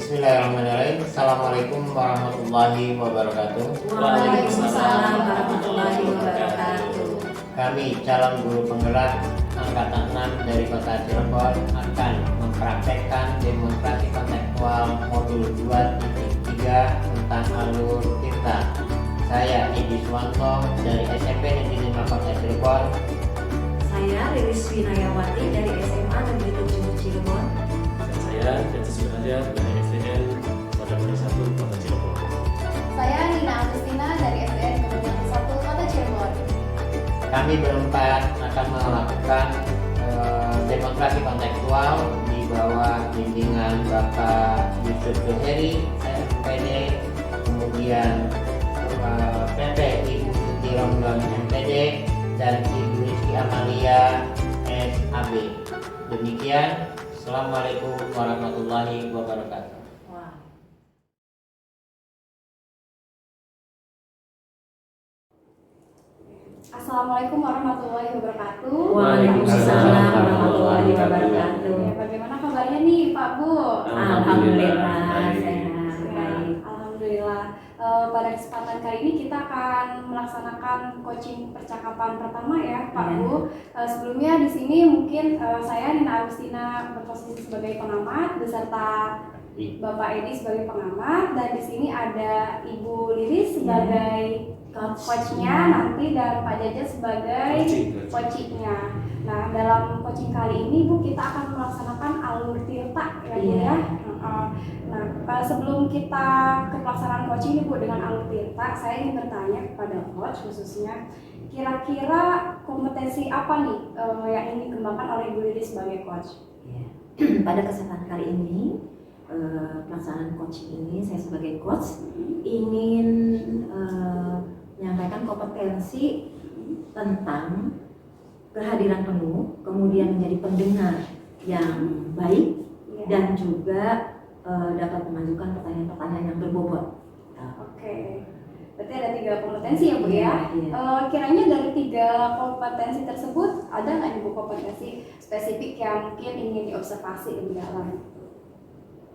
Bismillahirrahmanirrahim. Assalamualaikum warahmatullahi wabarakatuh. Waalaikumsalam warahmatullahi wabarakatuh. Kami calon guru penggerak angkatan 6 dari Kota Cirebon akan mempraktekkan demonstrasi kontekstual modul 2.3 tentang alur tinta. Saya Edi Suwanto dari SMP Negeri 5 Kota Cirebon. Saya Riris Winayawati dari SMA Negeri 7 Cirebon. Dan saya Jati Sudrajat dari SDN pada 1 Kota Cirebon. Saya Nina Agustina dari SDN Kemudian 1 Kota Cirebon. Kami berempat akan melakukan demonstrasi kontekstual di bawah bimbingan Bapak Yusuf Joheri, MPD, kemudian PP Ibu Tuti Romdon MPD, dan Ibu Rizky Amalia SAB. Demikian, Assalamualaikum warahmatullahi wabarakatuh. Assalamualaikum warahmatullahi wabarakatuh. Waalaikumsalam warahmatullahi wabarakatuh. Ya, bagaimana kabarnya nih Pak Bu? Alhamdulillah sehat. Baik. Alhamdulillah. Pada kesempatan kali ini kita akan melaksanakan coaching percakapan pertama ya Pak Bu. Sebelumnya di sini mungkin saya Nina Agustina berposisi sebagai pengamat beserta Bapak Edi sebagai pengamat, dan di sini ada Ibu Liris sebagai coachnya nanti, dan Pak Jaja sebagai coachingnya. Nah, dalam coaching kali ini Bu, kita akan melaksanakan alur tirta ya Bu ya. Nah, sebelum kita ke pelaksanaan coaching ini Bu dengan alur tirta, saya ingin bertanya kepada coach khususnya, kira-kira kompetensi apa nih yang ingin dikembangkan oleh Ibu Liris sebagai coach? Pada kesempatan kali ini pelaksanaan coaching ini, saya sebagai coach ingin menyampaikan kompetensi tentang kehadiran penuh, kemudian menjadi pendengar yang baik, dan juga dapat mengajukan pertanyaan-pertanyaan yang berbobot. Oke, berarti ada 3 kompetensi ya Bu ya. Kiranya dari 3 kompetensi tersebut ada nggak Ibu kompetensi spesifik yang mungkin ingin diobservasi lebih dalam?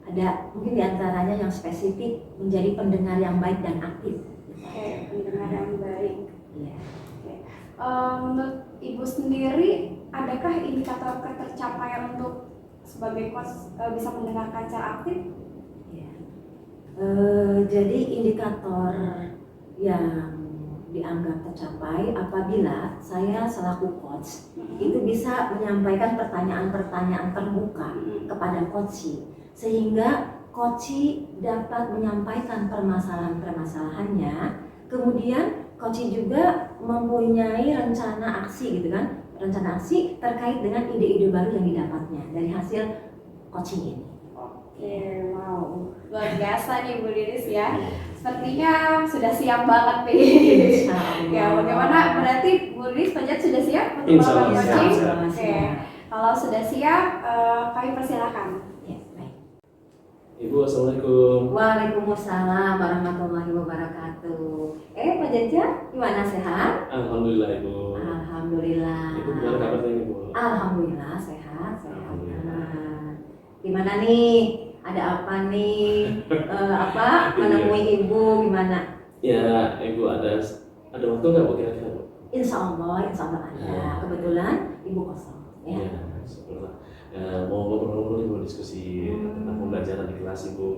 Ada mungkin diantaranya yang spesifik menjadi pendengar yang baik dan aktif. Oke, pendengar yang baik. Iya. Menurut Ibu sendiri, adakah indikator ketercapaian untuk sebagai coach bisa mendengarkan secara aktif? Ya. Jadi indikator yang dianggap tercapai apabila saya selaku coach itu bisa menyampaikan pertanyaan-pertanyaan terbuka kepada coach, sehingga coach dapat menyampaikan permasalahan-permasalahannya. Kemudian coach juga mempunyai rencana aksi gitu kan, rencana aksi terkait dengan ide-ide baru yang didapatnya dari hasil coaching ini. Oke, wow, luar biasa nih Bu Liris ya. Sepertinya sudah siap banget nih. Ya, bagaimana berarti Bu Liris Panjat sudah siap untuk melakukan coaching? Oke, kalau sudah siap, kami persilakan. Ya, baik. Ibu, Assalamualaikum. Waalaikumsalam warahmatullahi wabarakatuh. Pak Jaja, gimana, sehat? Alhamdulillah Ibu. Alhamdulillah. Ibu gimana kabarnya Ibu? Alhamdulillah sehat. Alhamdulillah. Gimana nih? Ada apa nih? Menemui ibu gimana? Ya, Ibu ada waktu nggak Bu kira-kira Bu? Insya Allah ada. Kebetulan ibu kosong. Ya. Ya, syukurlah. Mau ngobrol-ngobrol Ibu, diskusi tentang pembelajaran di kelas Ibu.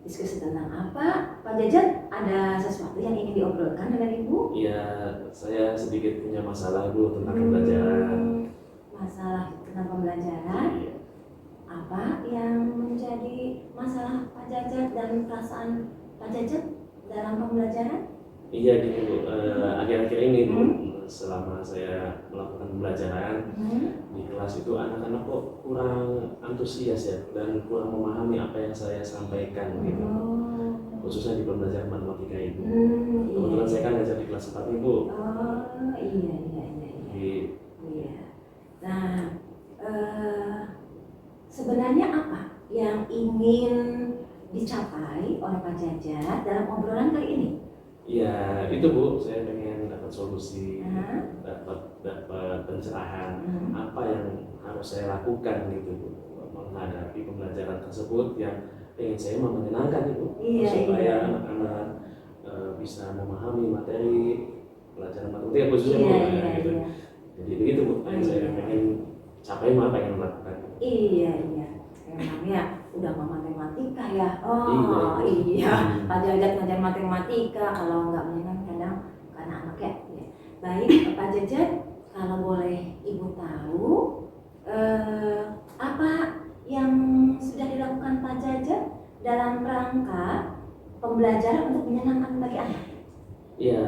Diskusi tentang apa? Pak Jajan, ada sesuatu yang ingin diobrolkan dengan ibu? Iya, saya sedikit punya masalah Bu tentang pembelajaran. Masalah tentang pembelajaran? Iya. Apa yang menjadi masalah Pak Jajat dan perasaan Pak Jajat dalam pembelajaran? Iya gini Bu, akhir-akhir ini Bu, selama saya melakukan pembelajaran di kelas itu anak-anak kok kurang antusias ya, dan kurang memahami apa yang saya sampaikan gitu. Khususnya di pembelajaran matematika Ibu. Kebetulan saya kan ngajar di kelas 4 Ibu. Iya. Nah, sebenarnya apa yang ingin dicapai oleh Pak Jajat dalam obrolan kali ini? Ya itu Bu, saya pengen dapat solusi, dapat pencerahan apa yang harus saya lakukan gitu Bu, menghadapi pembelajaran tersebut yang ingin saya menyenangkan itu, Iya, supaya iya. anak-anak bisa memahami materi pelajaran matematika khususnya Iya, Bu, iya, gitu. iya. Jadi begitu Bu, yang saya pengen capai, pengen melakukan. Iya, iya. Memangnya udah mau matematika ya. Oh Iya. iya, Pak Jajat ngajar matematika, kalau nggak menyenangkan kadang karena anaknya. Ya. Baik, Pak Jajat, kalau boleh Ibu tahu apa yang sudah dilakukan Pak Jajat dalam rangka pembelajaran untuk menyenangkan bagi anak? Iya,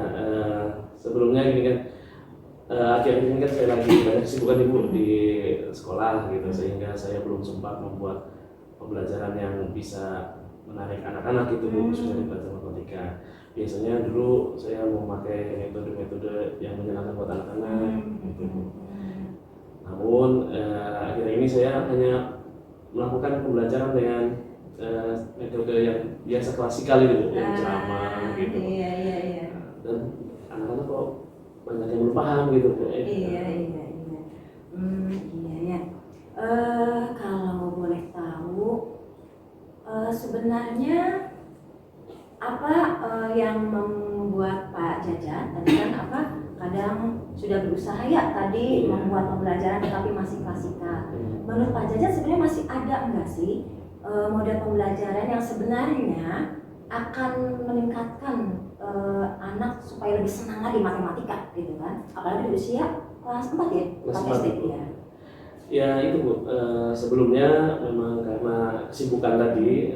sebelumnya ini kan akhir-akhir ini kan saya lagi banyak kesibukan Ibu di sekolah gitu, sehingga saya belum sempat membuat pembelajaran yang bisa menarik anak-anak gitu Bu, khususnya di pelajaran matematika. Biasanya dulu saya memakai metode-metode yang menyenangkan buat anak-anak gitu Bu. Namun akhir ini saya hanya melakukan pembelajaran dengan metode yang biasa klasikal itu Bu, yang ceramah gitu. Iya, iya, iya. Dan anak-anak kok banyak yang belum paham gitu Bu. Iya, iya, iya. Iya ya. Kalau boleh tahu, sebenarnya apa yang membuat Pak Jajat tadi kan apa kadang sudah berusaha ya tadi membuat pembelajaran tetapi masih klasikal. Menurut Pak Jajat sebenarnya masih ada enggak sih model pembelajaran yang sebenarnya akan meningkatkan anak supaya lebih senang lagi matematika gitu kan? Apalagi di usia kelas 4 ya? Kelas 4 SD 4. ya. Ya itu Bu, sebelumnya memang karena kesibukan tadi,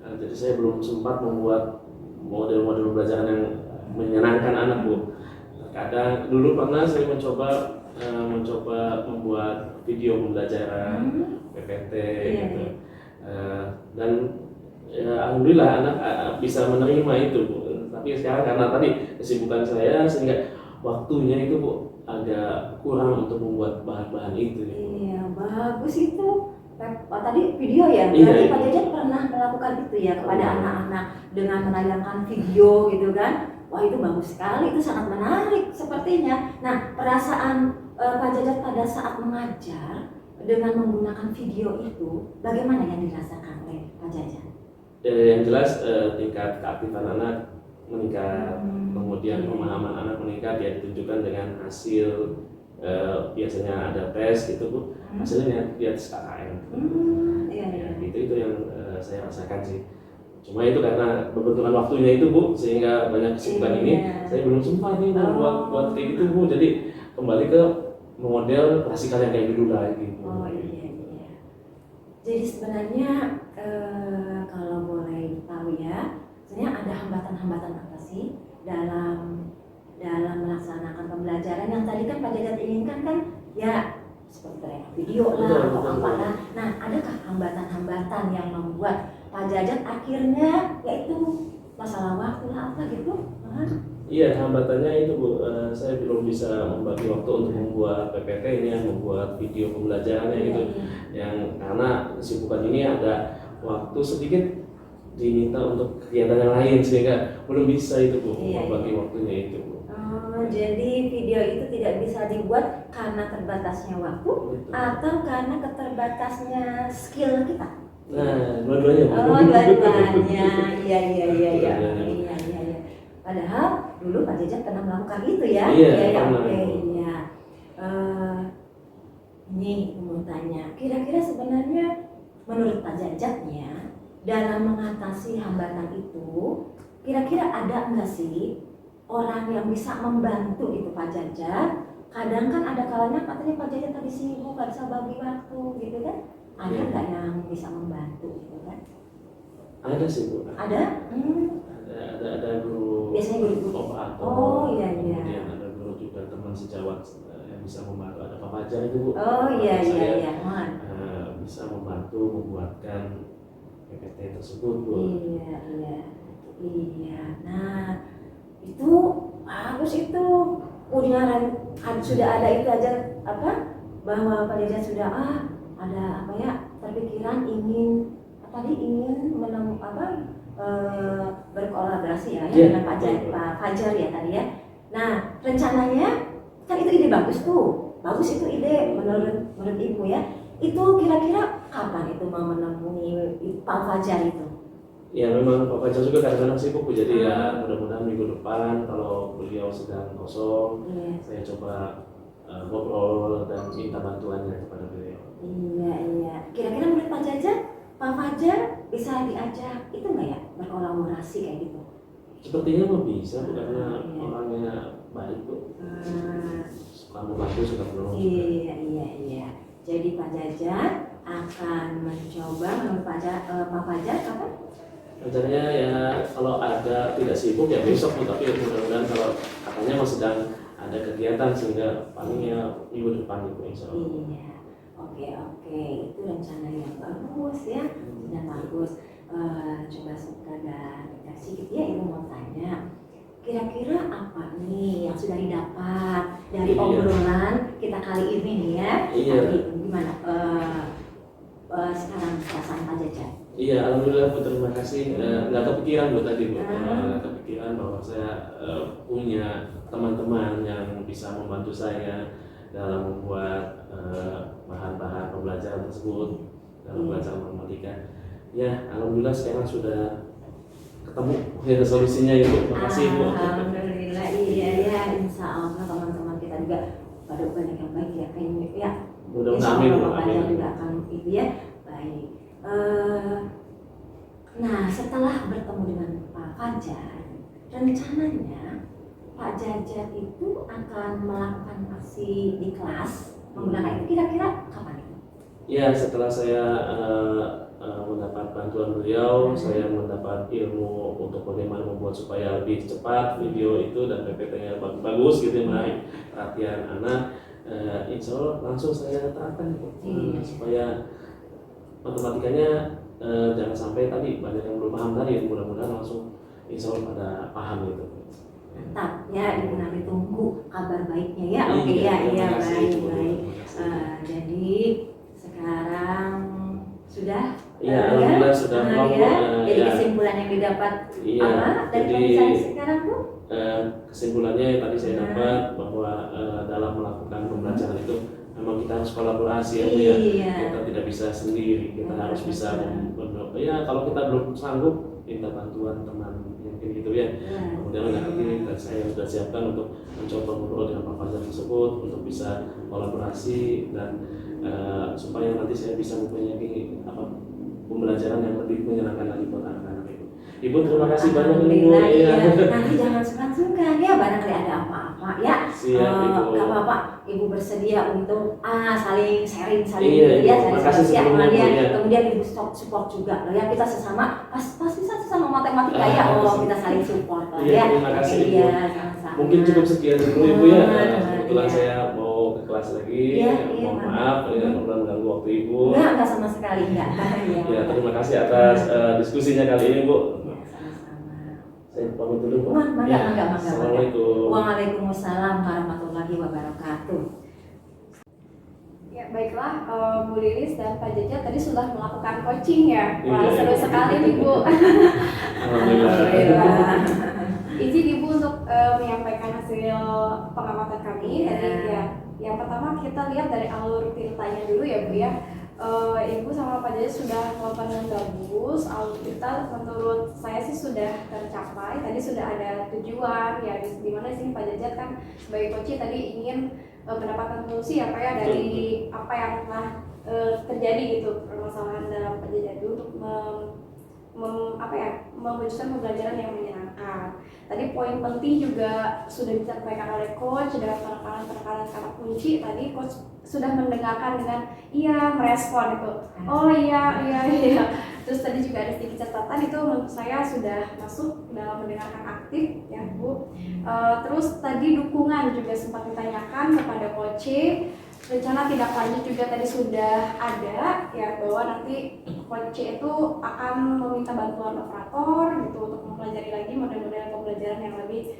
jadi saya belum sempat membuat model-model pembelajaran yang menyenangkan anak Bu. Kadang dulu pernah saya mencoba membuat video pembelajaran PPT gitu. Dan ya, alhamdulillah anak bisa menerima itu Bu. Tapi sekarang karena tadi kesibukan saya sehingga waktunya itu Bu agak kurang untuk membuat bahan-bahan itu. Iya, bagus itu. Tadi video ya, Iya, berarti iya. Pak Jajat pernah melakukan itu ya kepada anak-anak dengan menayangkan video gitu kan? Wah itu bagus sekali, itu sangat menarik sepertinya. Nah perasaan Pak Jajat pada saat mengajar dengan menggunakan video itu, bagaimana yang dirasakan oleh Pak Jajat? Yang jelas tingkat keaktifan anak meningkat, kemudian Iya. pemahaman anak meningkat, ya ditunjukkan dengan hasil biasanya ada tes gitu Bu, hasilnya di atas KKM. Iya, iya. Itu yang saya rasakan sih. Cuma itu karena kebetulan waktunya itu Bu, sehingga banyak kesibukan ini saya belum sempat nih buat kayak gitu Bu. Jadi kembali ke model klasikal yang kayak dulu lagi Bu. Oh iya, iya. Jadi sebenarnya kalau boleh tahu ya, sebenarnya ada hambatan-hambatan apa sih dalam melaksanakan pembelajaran yang tadi kan Pak Jajat inginkan kan ya seperti tayangan video lah atau apa lah. Nah, adakah hambatan-hambatan yang membuat Pak Jajat akhirnya yaitu masalah waktu lah apa gitu? Iya, hambatannya itu Bu, saya belum bisa membagi waktu untuk membuat PPT ini, yang membuat video pembelajarannya gitu. Yang karena kesibukan ini ada waktu sedikit diminta untuk kegiatan yang lain sehingga belum bisa itu Bu membagi waktunya itu Bu. Jadi video itu tidak bisa dibuat karena terbatasnya waktu atau karena keterbatasnya skill kita? Nah, dua-duanya Bu. Oh, dua-duanya. Iya. Padahal dulu Pak Jajat pernah melakukan itu ya? Iya, pernah. Oke, iya. Ini mau tanya, kira-kira sebenarnya menurut Pak Jajatnya dalam mengatasi hambatan itu, kira-kira ada nggak sih orang yang bisa membantu itu Pak Jajat? Kadang kan ada kalanya katanya Pak Jajat tadi sibuk, nggak bisa bagi waktu gitu kan? Ada nggak yang bisa membantu gitu kan? Ada sih Bu. Ada? Ada guru. Biasanya guru. Operator. Oh iya. Kemudian ada guru juga teman sejawat yang bisa membantu. Ada Pak Fajar itu Bu. Oh iya. Bisa membantu membuatkan PPT tersebut Bu. Iya. Nah itu bagus itu. Sudah ada itu aja apa? Bahwa Pak Jajat sudah ada apa ya terpikiran ingin berkolaborasi ya dengan Pak Fajar ya tadi ya. Nah rencananya kan itu ide bagus tuh, bagus itu ide menurut Ibu ya. Itu kira-kira kapan itu mau menemui Pak Fajar itu? Ya memang Pak Fajar juga kadang-kadang sibuk Bu, jadi ya mudah-mudahan minggu depan kalau beliau sedang kosong, Iya. saya coba ngobrol dan minta bantuannya kepada beliau. Iya. Kira-kira menurut Pak Jajat, Pak Fajar bisa diajak itu nggak ya berkolaborasi kayak gitu? Sepertinya mah bisa Bu, karena Iya. orangnya baik Bu, suka membantu, suka menolong. Iya. Jadi Pak Jajat akan mencoba menurut Pak Fajar kapan? Rencananya ya kalau ada tidak sibuk ya besok Bu, tapi mudah-mudahan kalau katanya masih sedang ada kegiatan sehingga palingnya minggu depan itu insya Allah. Iya. Oke, itu rencana yang bagus ya, sudah bagus. Coba sekadar dikasih gitu ya, Ibu mau tanya. Kira-kira apa nih yang sudah didapat dari Iya. obrolan kita kali ini nih ya? Iya. Tadi gimana? Sekarang perasaan Pak Jajat? Iya, alhamdulillah Bu, terima kasih. Nggak kepikiran Bu tadi Bu, nggak kepikiran bahwa saya punya teman-teman yang bisa membantu saya dalam membuat bahan-bahan pembelajaran tersebut dalam pelajaran matematika. Ya, alhamdulillah sekarang sudah ketemu ya solusinya ya Bu. Terima kasih Bu. Alhamdulillah, iya ya, insya Allah teman-teman kita juga pada banyak yang baik ya kayaknya ya. Mudah-mudahan Insya amin Bu. Allah Pak Fajar Amin. juga akan itu ya baik. Nah setelah bertemu dengan Pak Fajar, rencananya Pak Jajat itu akan melakukan aksi di kelas menggunakan itu kira-kira kapan itu? Ya, setelah saya mendapat bantuan beliau, saya mendapat ilmu untuk bagaimana membuat supaya lebih cepat video itu dan PPT-nya bagus gitu, menarik perhatian anak. Insya Allah langsung saya terapkan supaya matematikanya jangan sampai tadi banyak yang belum paham tadi, mudah-mudahan langsung insya Allah pada paham gitu. Mantap ya, Ibu nanti tunggu kabar baiknya ya. Oke Iya, ya, terima kasih, baik. Bu. Terima kasih. Jadi sekarang sudah Iya, alhamdulillah sudah ya. mau. Jadi Ya, kesimpulan yang didapat iya, apa dari jadi pembicaraan sekarang Bu? kesimpulannya yang tadi saya dapat bahwa dalam melakukan pembelajaran itu memang kita harus kolaborasi ya Bu ya. Iya. Kita tidak bisa sendiri, kita harus bisa ya kalau kita belum sanggup minta bantuan teman mungkin gitu ya. Kemudian nanti saya sudah siapkan untuk mencoba ngobrol dengan Pak Fajar tersebut untuk bisa kolaborasi dan supaya nanti saya bisa mempunyai pembelajaran yang lebih menyenangkan lagi buat anak-anak itu. Ibu terima kasih banyak Ibu. Alhamdulillah, Iya. Nanti jangan sungkan-sungkan ya, barangkali ada apa-apa ya. Siap, Ibu. Gak apa-apa, Ibu bersedia untuk saling sharing Iya, ya, Ibu. sharing Makasih solusi sebelumnya, kemudian, Bu, ya. kemudian Ibu support juga loh ya, kita sesama pasti sesama matematika ya, makasih. kita saling support loh Iya, ya. terima kasih, Ibu. Iya, sama-sama. Mungkin cukup sekian dulu Ibu ya. Kebetulan Iya. saya mau ke kelas lagi. Iya, Mohon maaf ya kalau mengganggu waktu Ibu. Enggak sama sekali enggak. Ya, terima kasih atas diskusinya kali ini Bu. Ya, sama-sama. Saya pamit dulu Bu. Mangga. Assalamualaikum. Waalaikumsalam warahmatullahi wabarakatuh. Ya baiklah, Bu Lilis dan Pak Jajat tadi sudah melakukan coaching ya. Wah, Iya. seru sekali nih Bu. Alhamdulillah. Izin Ibu untuk menyampaikan hasil pengamatan kami. Iya. Tadi ya, yang pertama kita lihat dari alur ceritanya dulu ya Bu ya. Ibu sama Pak Jajat sudah melakukan dengan bagus. Alur cerita menurut saya sih sudah tercapai. Tadi sudah ada tujuan ya, di mana di sini Pak Jajat kan sebagai coach tadi ingin mendapatkan solusi apa ya dari apa yang telah terjadi gitu, permasalahan dalam Pak Jajat untuk mewujudkan pembelajaran yang menyenangkan. Tadi poin penting juga sudah disampaikan oleh coach dan penekanan kata kunci. Tadi coach sudah mendengarkan dengan iya, merespon itu. Oh iya. Terus tadi juga ada sedikit catatan itu menurut saya sudah masuk dalam mendengarkan aktif ya Bu. Terus tadi dukungan juga sempat ditanyakan kepada coach. Rencana tindak lanjut juga tadi sudah ada ya, bahwa nanti coach itu akan meminta bantuan operator gitu untuk mempelajari lagi mudah-mudahan pembelajaran yang lebih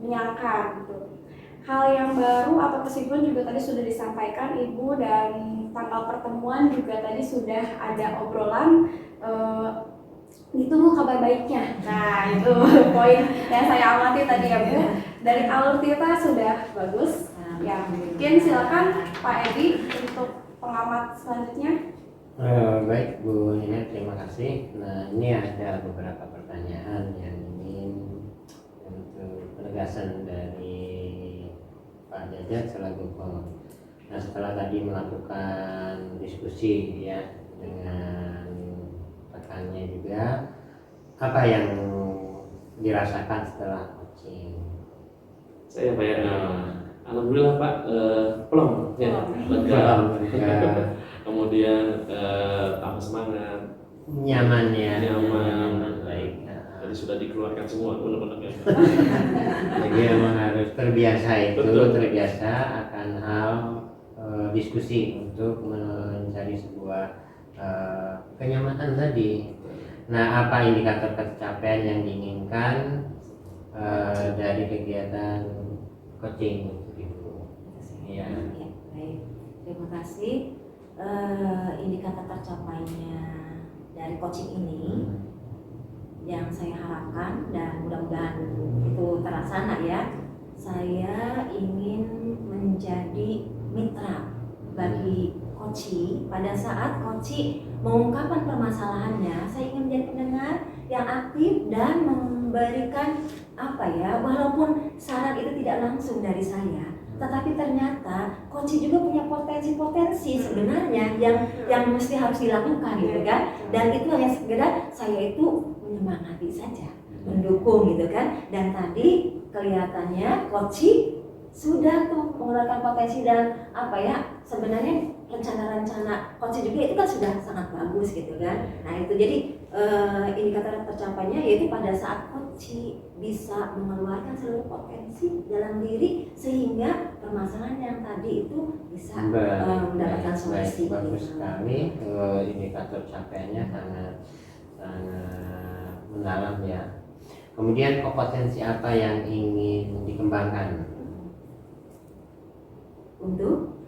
menyenangkan gitu. Hal yang baru atau kesimpulan juga tadi sudah disampaikan Ibu, dan tanggal pertemuan juga tadi sudah ada obrolan. Itu kabar baiknya. Nah itu poin yang saya amati tadi ya Bu. Dari alur cerita sudah bagus. Ya, mungkin silakan Pak Edi untuk pengamat selanjutnya. Baik Bu Nina, terima kasih. Nah, ini ada beberapa pertanyaan yang ingin untuk penegasan dari Pak Jajat selaku pengamat. Nah, setelah tadi melakukan diskusi ya dengan rekannya juga, apa yang dirasakan setelah coaching? Saya Pak ya, alhamdulillah Pak, plong ya, lega. Kemudian tambah semangat, Nyaman ya, nyaman. baik. Tadi sudah dikeluarkan semua unek-uneknya. Jadi memang harus terbiasa itu, Betul. terbiasa akan hal diskusi untuk mencari sebuah kenyamanan tadi. Nah, apa indikator pencapaian yang diinginkan dari kegiatan coaching itu? Ya. Ya, baik. Terima kasih. Indikator tercapainya dari coaching ini yang saya harapkan dan mudah-mudahan itu terlaksana ya. Saya ingin menjadi mitra bagi coaching. Pada saat coaching mengungkapkan permasalahannya, saya ingin menjadi pendengar yang aktif dan memberikan walaupun saran itu tidak langsung dari saya, tetapi ternyata coaching juga punya potensi-potensi sebenarnya yang mesti harus dilakukan gitu kan. Dan itu hanya sekedar saya itu menyemangati saja, mendukung gitu kan. Dan tadi kelihatannya coaching sudah tuh mengeluarkan potensi dan sebenarnya rencana-rencana coaching juga itu kan sudah sangat bagus gitu kan. Nah itu jadi indikator tercapainya yaitu pada saat coaching bisa mengeluarkan seluruh potensi dalam diri sehingga permasalahan yang tadi itu bisa mendapatkan solusi. Bagus sekali, indikator capaiannya sangat mendalam ya. Kemudian kompetensi apa yang ingin dikembangkan untuk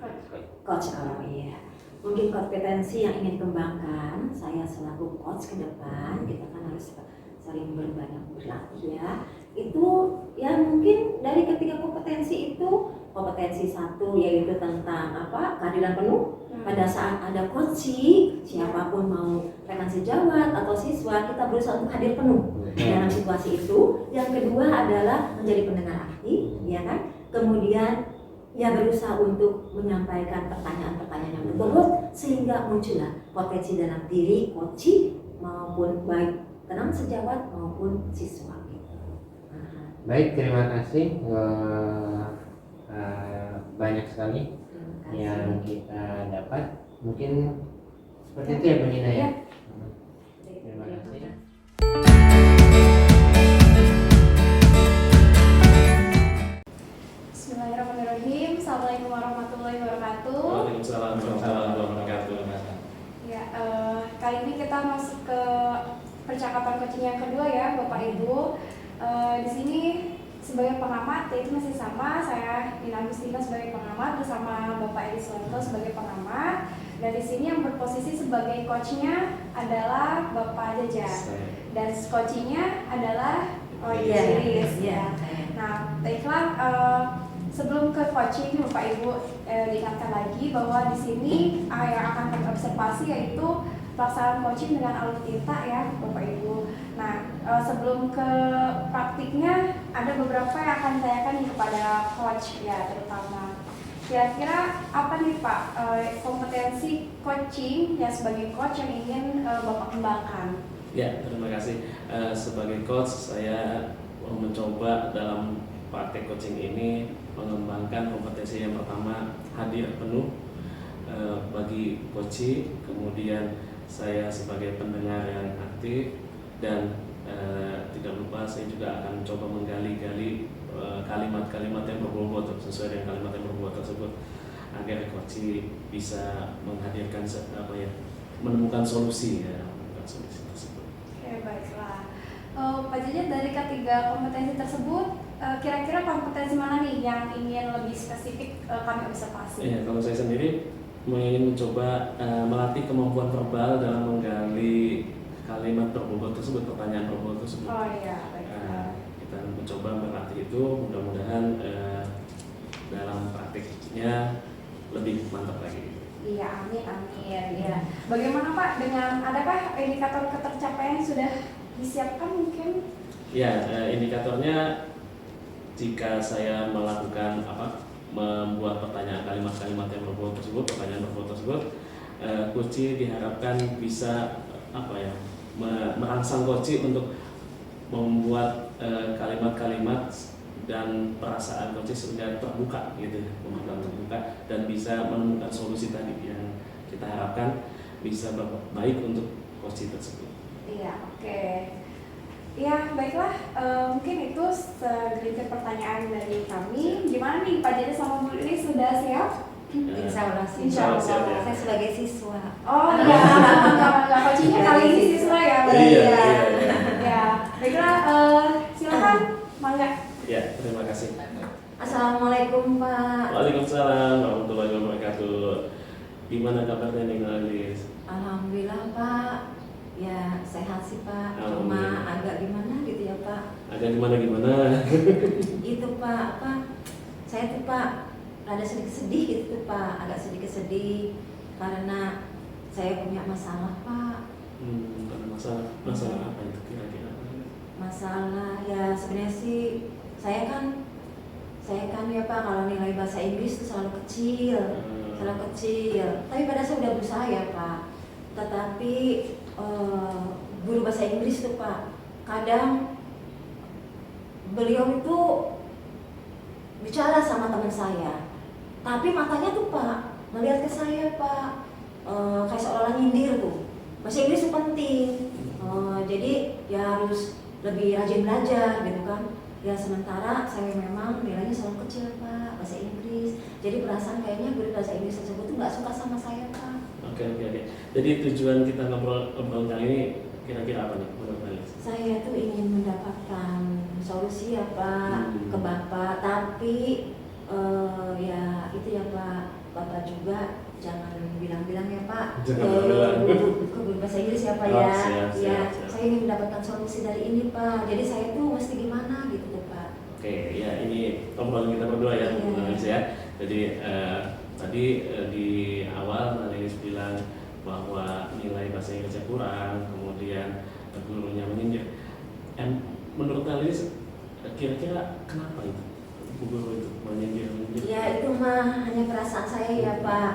coach? Iya, mungkin kompetensi yang ingin dikembangkan saya selaku coach ke depan, kita kan harus saling berlatih ya. Itu ya mungkin dari ketiga kompetensi itu, kompetensi satu yaitu tentang kehadiran penuh. Pada saat ada coaching, siapapun mau rekan sejawat atau siswa, kita berusaha untuk hadir penuh dalam situasi itu. Yang kedua adalah menjadi pendengar aktif, ya kan? Kemudian ya berusaha untuk menyampaikan pertanyaan-pertanyaan yang berbobot sehingga muncullah potensi dalam diri coaching maupun baik tenang sejawat maupun siswa. Baik, terima kasih. Banyak sekali yang kita dapat. Mungkin seperti itu ya Bu Nina ya. Terima kasih. Bismillahirrahmanirrahim. Assalamualaikum warahmatullahi wabarakatuh. Waalaikumsalam warahmatullahi wabarakatuh. Ya, kali ini kita masuk ke percakapan coaching yang kedua ya, Bapak Ibu. Di sini sebagai pengamat, yaitu masih sama, saya Nina Agustina sebagai pengamat bersama Bapak Edi Suwanto sebagai pengamat. Dan di sini yang berposisi sebagai coachnya adalah Bapak Jajat dan coachingnya adalah Iris. Ya. Nah, baiklah. Sebelum ke coaching, Bapak Ibu diingatkan lagi bahwa di sini yang akan kami observasi yaitu pelaksanaan coaching dengan alutsista ya, Bapak Ibu. Nah, sebelum ke praktiknya ada beberapa yang akan ditanyakan kepada coach ya, terutama. Kira-kira apa nih Pak kompetensi coaching ya sebagai coach yang ingin Bapak kembangkan? Ya, terima kasih. Sebagai coach saya mencoba dalam praktek coaching ini mengembangkan kompetensi yang pertama hadir penuh bagi coaching, kemudian saya sebagai pendengar yang aktif dan tidak lupa saya juga akan coba menggali-gali kalimat-kalimat yang berbobot sesuai dengan kalimat yang berbobot tersebut agar coaching bisa menghadirkan menemukan solusi tersebut. Oke, baiklah. Pak Jajat, dari ketiga kompetensi tersebut kira-kira kompetensi mana nih yang ingin lebih spesifik kami observasi? Ya, kalau saya sendiri ingin mencoba melatih kemampuan verbal dalam menggali kalimat berbobot tersebut, pertanyaan berbobot tersebut. Oh iya, baiklah. Kita mencoba melatih itu, mudah-mudahan dalam praktiknya lebih mantap lagi. Iya, amin, amin. Ya. Bagaimana Pak dengan adakah indikator ketercapaian sudah disiapkan mungkin? Ya, indikatornya jika saya melakukan membuat pertanyaan kalimat-kalimat yang berbau tersebut, pertanyaan berbau tersebut, coach diharapkan bisa merangsang coach untuk membuat kalimat-kalimat dan perasaan coach sudah terbuka gitu, terbuka dan bisa menemukan solusi tadi yang kita harapkan bisa baik untuk coach tersebut. Iya, oke. Ya, baiklah. Mungkin itu segelintir pertanyaan dari kami. Gimana nih Pak Jadi sama Bu Lili sudah siap? Insya Allah sih. Insya Allah. Siap, ya. Saya sebagai siswa. Oh iya, enggak coachingnya kali ini siswa ya, Mbak. Iya. Ya, baiklah. Silakan, mangga. Ya, terima kasih. Assalamualaikum Pak. Waalaikumsalam warahmatullahi wabarakatuh. Gimana kabarnya nih Alis? Alhamdulillah Pak. Ya sehat sih Pak. Cuma Alhamdulillah. agak gimana gitu ya Pak. Agak gimana? Itu Pak, saya tuh Pak rada sedikit sedih gitu tuh Pak. Agak sedikit sedih karena saya punya masalah Pak. Ada masalah apa itu kira-kira? Masalah ya sebenarnya sih saya kan ya Pak, kalau nilai bahasa Inggris itu selalu kecil. Tapi pada saya udah berusaha ya Pak. Tetapi guru bahasa Inggris tuh Pak, kadang beliau itu bicara sama teman saya, tapi matanya tuh Pak melihat ke saya Pak, kayak seolah-olah nyindir tuh. Bahasa Inggris itu penting, jadi ya harus lebih rajin belajar gitu kan. Ya sementara saya memang nilainya selalu kecil Pak, bahasa Inggris. Jadi perasaan kayaknya guru bahasa Inggris tersebut tuh nggak suka sama saya Pak. Oke. Jadi tujuan kita ngobrol kali ini kira-kira apa nih menurut Alis? Saya tuh ingin mendapatkan solusi ya Pak ke Bapak, tapi ya itu ya Pak, Bapak juga jangan bilang-bilang ya Pak ke guru bahasa Inggris ya Pak ya. Siap. Saya ingin mendapatkan solusi dari ini Pak. Jadi saya tuh mesti gimana gitu tuh Pak. Oke, ya ini obrolan kita berdua ya, Alis ya. Jadi tadi di awal Alis bilang bahwa nilai bahasa Inggrisnya kurang, kemudian gurunya menyindir. Menurut Alis kira-kira kenapa itu guru itu menyindir? Ya itu mah hanya perasaan saya ya Pak.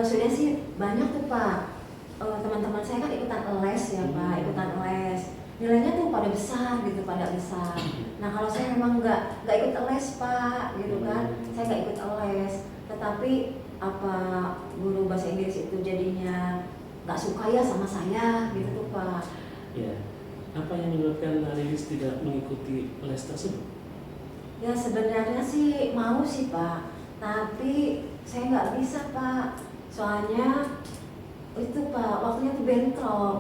Sudah sih banyak tuh Pak. Teman-teman saya kan ikutan les ya Pak, ikutan les. Nilainya tuh pada besar gitu, Nah kalau saya memang nggak ikut les Pak, gitu kan. Saya nggak ikut les. Tetapi apa guru bahasa Inggris itu jadinya nggak suka ya sama saya gitu tuh Pak. Ya, apa yang menyebabkan Alis tidak mengikuti les tersebut? Ya sebenarnya sih mau sih Pak, tapi saya nggak bisa Pak. Soalnya itu Pak, waktunya tuh bentrok.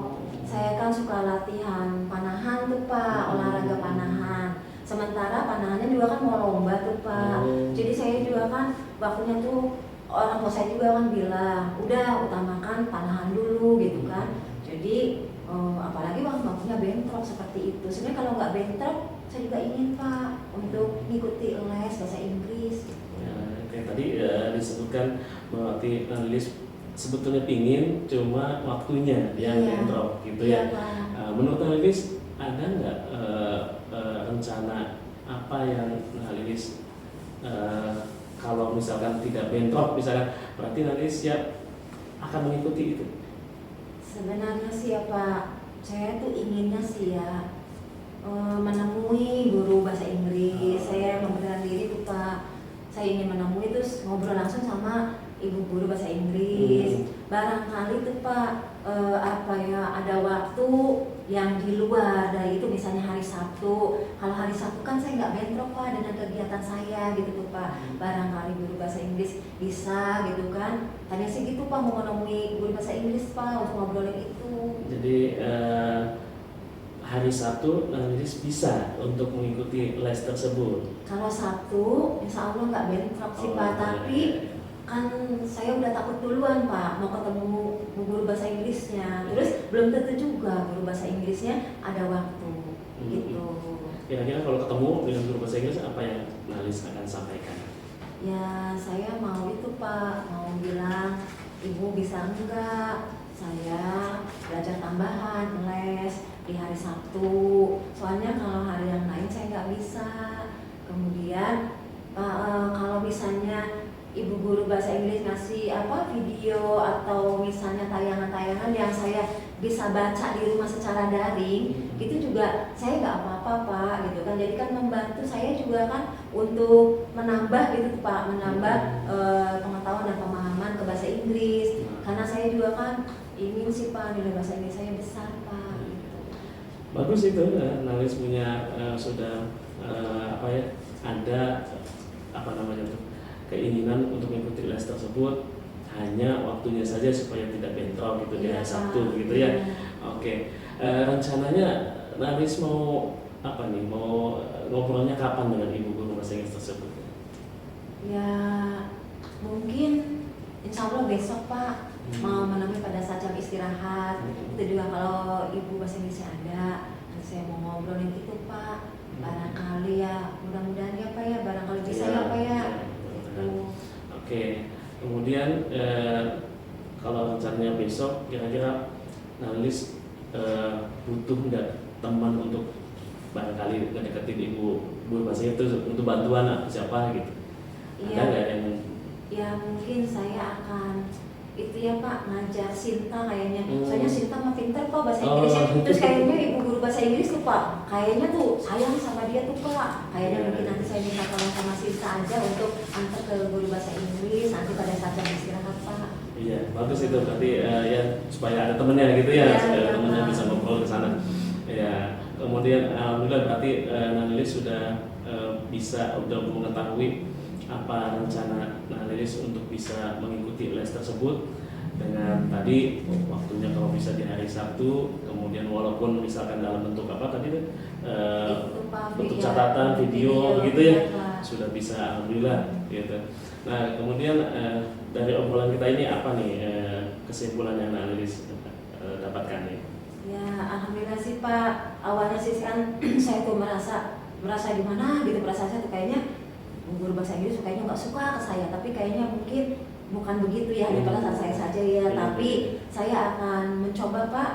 Saya kan suka latihan panahan tuh Pak, olahraga panahan. Sementara panahannya juga kan mau lomba tuh Pak. Jadi saya juga kan waktunya tuh orang tua saya juga kan bilang, udah utamakan panahan dulu gitu kan. Jadi apalagi waktunya bentrok seperti itu. Sebenarnya kalau nggak bentrok, saya juga ingin Pak untuk mengikuti les bahasa Inggris. Ya, kayak tadi disebutkan bahwa Alis sebetulnya pingin, cuma waktunya yang bentrok gitu ya. Menurut Alis ada nggak rencana apa yang Alis kalau misalkan tidak bentrok, misalkan berarti Alis siap akan mengikuti itu? Sebenarnya sih ya Pak, saya tuh inginnya sih ya menemui guru bahasa Inggris. Saya memberanikan diri tuh Pak. Saya ingin menemui terus ngobrol langsung sama ibu guru bahasa Inggris. Barangkali tuh Pak ada waktu yang di luar dari itu, misalnya hari Sabtu. Kalau hari Sabtu kan saya nggak bentrok Pak dengan kegiatan saya gitu tuh Pak. Barangkali guru bahasa Inggris bisa gitu kan. Tanya sih gitu Pak, mau menemui guru bahasa Inggris Pak untuk ngobrolin itu. Jadi hari Sabtu Alis bisa untuk mengikuti les tersebut. Kalau Sabtu, insya Allah nggak bentrok sih Pak, tapi kan saya udah takut duluan Pak mau ketemu guru bahasa Inggrisnya. Terus belum tentu juga guru bahasa Inggrisnya ada waktu gitu. Kira-kira kalau ketemu dengan guru bahasa Inggris apa yang Alis akan sampaikan? Ya saya mau itu Pak, mau bilang Ibu bisa enggak saya belajar tambahan les di hari Sabtu. Soalnya kalau hari yang lain saya nggak bisa. Kemudian kalau misalnya Ibu guru bahasa Inggris ngasih video atau misalnya tayangan-tayangan yang saya bisa baca di rumah secara daring, itu juga saya nggak apa-apa Pak gitu kan. Jadi kan membantu saya juga kan untuk menambah gitu Pak, menambah pengetahuan dan pemahaman ke bahasa Inggris. Karena saya juga kan ingin sih Pak nilai bahasa Inggris saya besar Pak. Gitu. Bagus itu, Nalis punya sudah ada keinginan untuk mengikuti les tersebut, hanya waktunya saja supaya tidak bentrok gitu di hari Sabtu gitu ya. Oke. Rencananya Nalis mau mau ngobrolnya kapan dengan ibu guru bahasa Inggris tersebut? Ya mungkin insya Allah besok Pak, mau menemui pada saat jam istirahat. Itu juga kalau ibu bahasa Inggrisnya ada, saya mau ngobrolin itu Pak. Barangkali ya, mudah-mudahan ya Pak ya, barangkali bisa ya Pak ya. Oke. Kemudian kalau rencananya besok, kira-kira Nalis butuh nggak teman untuk barangkali ngedeketin ibu bahasa itu untuk bantuan siapa gitu? Ada nggak yang? Ya mungkin saya akan itu ya Pak, ngajar Sinta kayaknya. Soalnya Sinta mah pinter kok bahasa Inggrisnya. Terus kayaknya ibu guru bahasa Inggris tuh Pak, kayaknya tuh sayang sama dia tuh Pak. Kayaknya mungkin nanti saya minta tolong sama Sinta aja untuk antar ke guru bahasa Inggris nanti pada saat jam istirahat Pak. Iya, bagus itu berarti ya supaya ada temennya gitu ya, supaya temennya bisa ngobrol ke sana. Ya, kemudian alhamdulillah berarti Nalis sudah bisa udah mengetahui apa rencana Nalis untuk bisa mengikuti les tersebut dengan tadi waktunya kalau bisa di hari Sabtu, kemudian walaupun misalkan dalam bentuk apa tadi bentuk catatan video gitu ya, sudah bisa alhamdulillah gitu. Nah kemudian dari obrolan kita ini apa nih kesimpulan yang Nalis dapatkan nih? Ya alhamdulillah sih Pak, awalnya sih kan saya tuh merasa gimana gitu, perasaan saya tuh kayaknya guru bahasa Inggris kayaknya nggak suka ke saya, tapi kayaknya mungkin bukan begitu ya, hanya perasaan saya saja ya. Tapi saya akan mencoba Pak.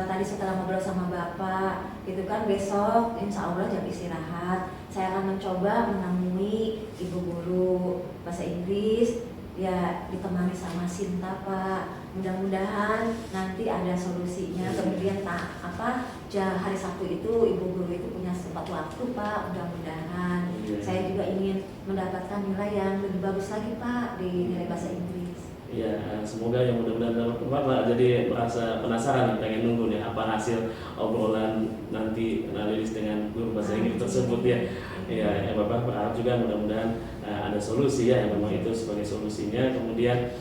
Tadi setelah ngobrol sama Bapak gitu kan, besok insya Allah jam istirahat saya akan mencoba menemui ibu guru bahasa Inggris ya, ditemani sama Sinta Pak. Mudah-mudahan nanti ada solusinya. Kemudian hari Sabtu itu ibu guru itu punya sempat waktu Pak. Mudah-mudahan saya juga ingin mendapatkan nilai yang lebih bagus lagi Pak di nilai bahasa Inggris. Iya, semoga yang mudah-mudahan dapat Bapak jadi merasa penasaran, pengen nunggu nih apa hasil obrolan nanti Nalis dengan guru bahasa Inggris tersebut ya. Ya, Bapak berharap juga mudah-mudahan ada solusi ya, yang memang itu sebagai solusinya. Kemudian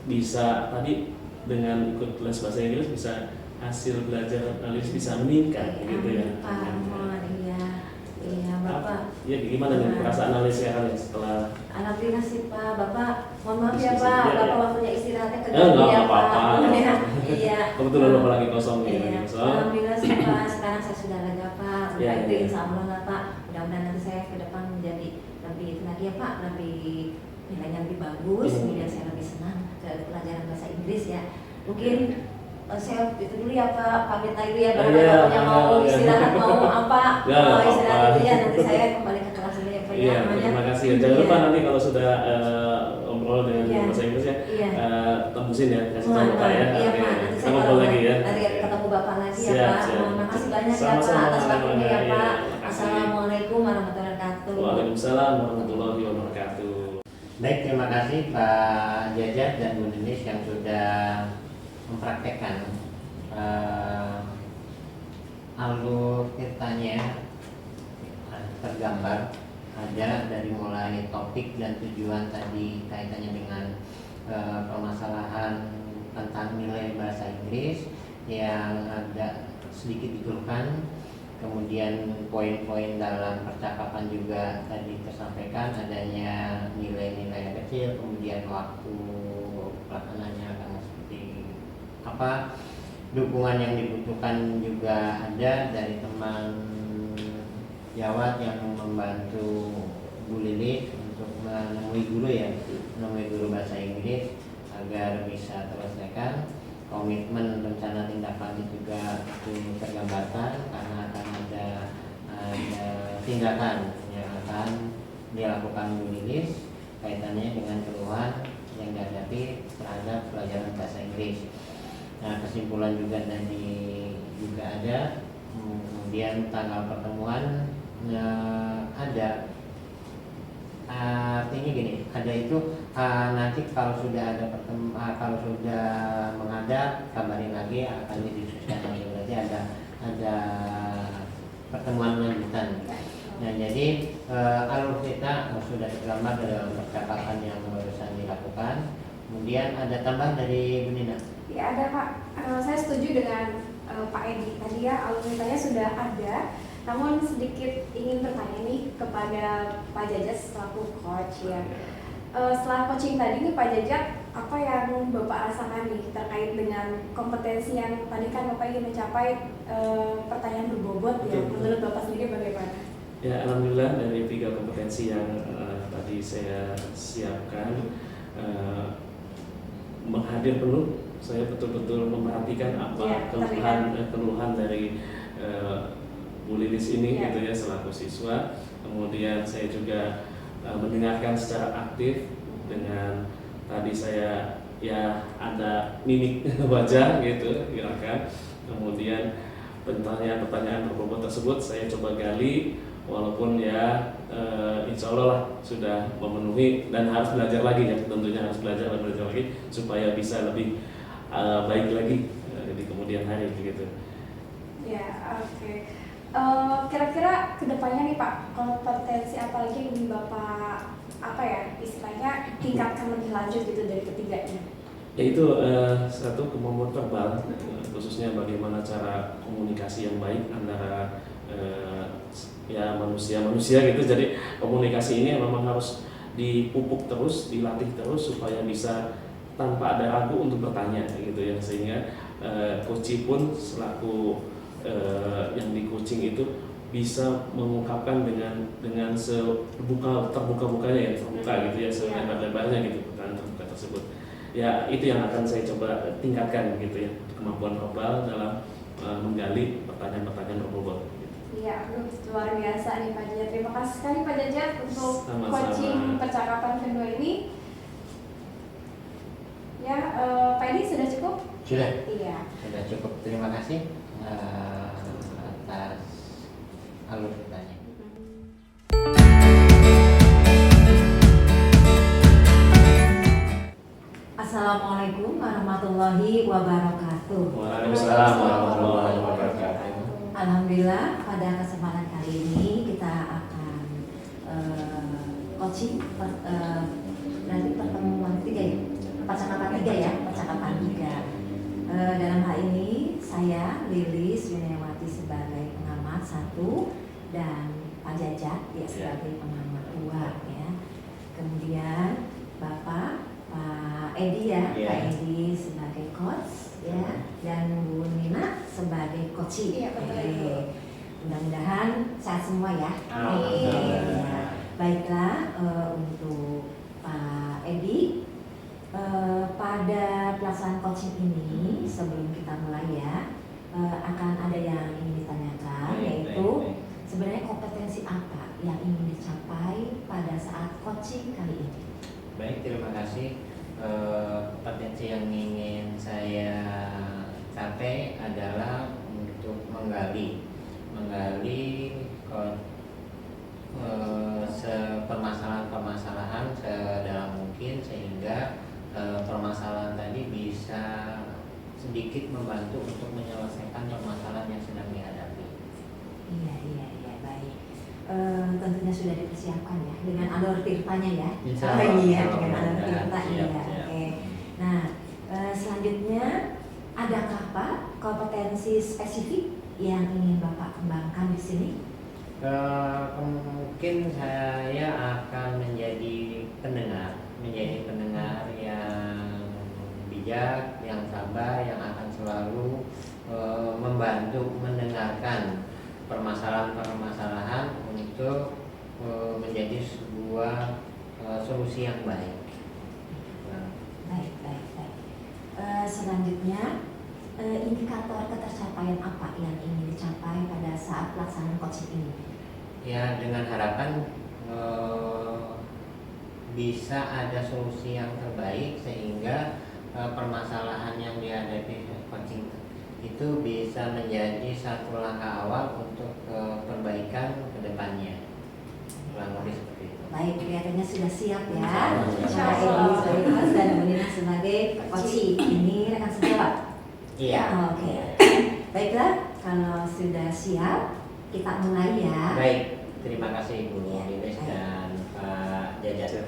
bisa tadi dengan ikut les bahasa Inggris bisa hasil belajar Nalis bisa meningkat gitu ya. Iya Bapak. Ya gimana nih perasaan Nalis sekarang setelah? Alhamdulillah sih Pak, Bapak mohon maaf ya Pak, Bapak waktunya istirahatnya kerja ya Pak. Iya. Kebetulan Bapak lagi kosong nih. Iya. Alhamdulillah sih Pak, sekarang saya sudah lega Pak. Itu insya Allah lah Pak. Mudah-mudahan nanti saya ke depan menjadi lebih lagi ya Pak, lebih nilainya lebih bagus, kemudian saya lebih senang ke pelajaran bahasa Inggris ya. Mungkin saya itu dulu ya Pak, pamit dulu ya Bapak, mau istirahat mau apa, mau istirahat dulu ya, nanti saya kembali ke kelas dulu ya Pak. Iya, terima kasih. Jangan lupa nanti kalau sudah ngobrol dengan bahasa Inggris ya, tembusin ya, kasih tahu Bapak ya. Iya Pak, nanti kita ngobrol lagi ya. Nanti ketemu Bapak lagi ya Pak. Terima kasih banyak ya Pak atas waktunya ya Pak. Assalamualaikum warahmatullahi wabarakatuh. Waalaikumsalam warahmatullahi wabarakatuh. Baik, terima kasih Pak Jajat dan Bu Denis yang sudah mempraktekkan alur ceritanya tergambar ada dari mulai topik dan tujuan tadi kaitannya dengan permasalahan tentang nilai bahasa Inggris yang agak sedikit dikeluhkan, kemudian poin-poin dalam percakapan juga tadi tersampaikan adanya nilai-nilai yang kecil, kemudian waktu pelaksanaannya akan seperti apa, dukungan yang dibutuhkan juga ada dari teman Jawat yang membantu Bu Lilis untuk menemui guru ya, menemui guru bahasa Inggris agar bisa terselesaikan. Komitmen rencana tindak lanjut juga itu tergambarkan karena akan ada tindakan yang akan dilakukan Bu Lilis kaitannya dengan keluhan yang dihadapi terhadap pelajaran bahasa Inggris. Nah, kesimpulan juga tadi juga ada. Kemudian tanggal pertemuan ada, artinya gini, ada itu nanti kalau sudah ada kalau sudah menghadap kabarin lagi, akan didiskusikan lagi, berarti ada pertemuan lanjutan. Nah, jadi alur kita sudah tergambar dalam percakapan yang barusan dilakukan. Kemudian ada tambahan dari Bu Nina? Ya ada Pak, saya setuju dengan Pak Edi tadi ya, alur ceritanya sudah ada. Namun sedikit ingin bertanya nih kepada Pak Jajat selaku coach ya. Setelah coaching tadi nih Pak Jajat, apa yang Bapak rasakan nih terkait dengan kompetensi yang tadi kan Bapak ingin mencapai, pertanyaan berbobot ya. Menurut Bapak sendiri bagaimana? Ya, alhamdulillah dari 3 kompetensi yang tadi saya siapkan, menghadir penuh, saya betul-betul memperhatikan apa keluhan dari Bu Lilis ini gitu ya selaku siswa. Kemudian saya juga mendengarkan secara aktif dengan tadi saya ya ada mimik wajah gitu gerakan. Kemudian pertanyaan berbobot tersebut saya coba gali, walaupun ya insya Allah lah sudah memenuhi dan harus belajar lagi ya, tentunya harus belajar lagi supaya bisa lebih baik lagi di kemudian hari gitu. Ya, oke. Kira-kira kedepannya nih Pak, kompetensi apa lagi yang ingin Bapak istilahnya tingkatkan lebih lanjut gitu dari ketiganya? Yaitu satu kemampuan verbal, khususnya bagaimana cara komunikasi yang baik antara ya manusia gitu. Jadi komunikasi ini memang harus dipupuk terus, dilatih terus supaya bisa tanpa ada ragu untuk bertanya gitu ya, sehingga coach pun selaku yang di coaching itu bisa mengungkapkan dengan terbuka-bukanya ya, terbuka gitu ya, selebar-lebarnya gitu pertanyaan terbuka tersebut. Ya itu yang akan saya coba tingkatkan gitu ya, kemampuan verbal dalam menggali pertanyaan-pertanyaan berbobot. Iya, luar biasa nih Pak Jajat. Terima kasih sekali Pak Jajat untuk coaching percakapan kedua ini. Ya, Pak Edi sudah cukup? Sudah. Iya. Sudah cukup. Terima kasih atas alur ceritanya. Assalamualaikum warahmatullahi wabarakatuh. Waalaikumsalam warahmatullahi wabarakatuh. Alhamdulillah pada kesempatan kali ini kita akan coaching berarti pertemuan ketiga ya, percakapan tiga. Dalam hal ini saya Lilis Yuniawati sebagai pengamat 1 dan Pak Jajat ya sebagai pengamat 2 ya. Kemudian Bapak Edi ya, Pak Edi sebagai coach ya, dan Bu Nina sebagai coaching. Iya, betul. Mudah-mudahan sehat semua ya. Alhamdulillah. Baiklah, untuk Pak Edi, pada pelaksanaan coaching ini sebelum kita mulai ya, akan ada yang ingin ditanyakan, yaitu sebenarnya kompetensi apa yang ingin dicapai pada saat coaching kali ini? Baik, terima kasih. Kompetensi yang ingin saya capai adalah untuk menggali permasalahan-permasalahan sedalam mungkin, sehingga permasalahan tadi bisa sedikit membantu untuk menyelesaikan permasalahan yang sedang dihadapi. Iya, baik. Tentunya sudah dipersiapkan ya dengan alur tirtanya ya. Iya, dengan alur tirta ya. Oke. Nah, selanjutnya adakah Pak kompetensi spesifik yang ingin Bapak kembangkan di sini? Mungkin saya akan menjadi pendengar yang bijak, yang sabar, yang akan selalu membantu mendengarkan permasalahan-permasalahan untuk menjadi sebuah solusi yang baik. Nah, Baik. Selanjutnya, indikator ketercapaian apa yang ingin dicapai pada saat pelaksanaan coaching ini? ya dengan harapan bisa ada solusi yang terbaik sehingga permasalahan yang dihadapi coaching itu bisa menjadi satu langkah awal untuk perbaikan ke depannya. Kurang lebih seperti itu. Baik, kelihatannya sudah siap ya. Insya Mbak Allah. Edi sebagai host dan Bu Nina sebagai coaching. Ini rekan sejawat. Iya. Oke. Baiklah, kalau sudah siap, kita mulai ya. Baik, terima kasih Bu Iya, Lilis baik. dan Pak Jajat.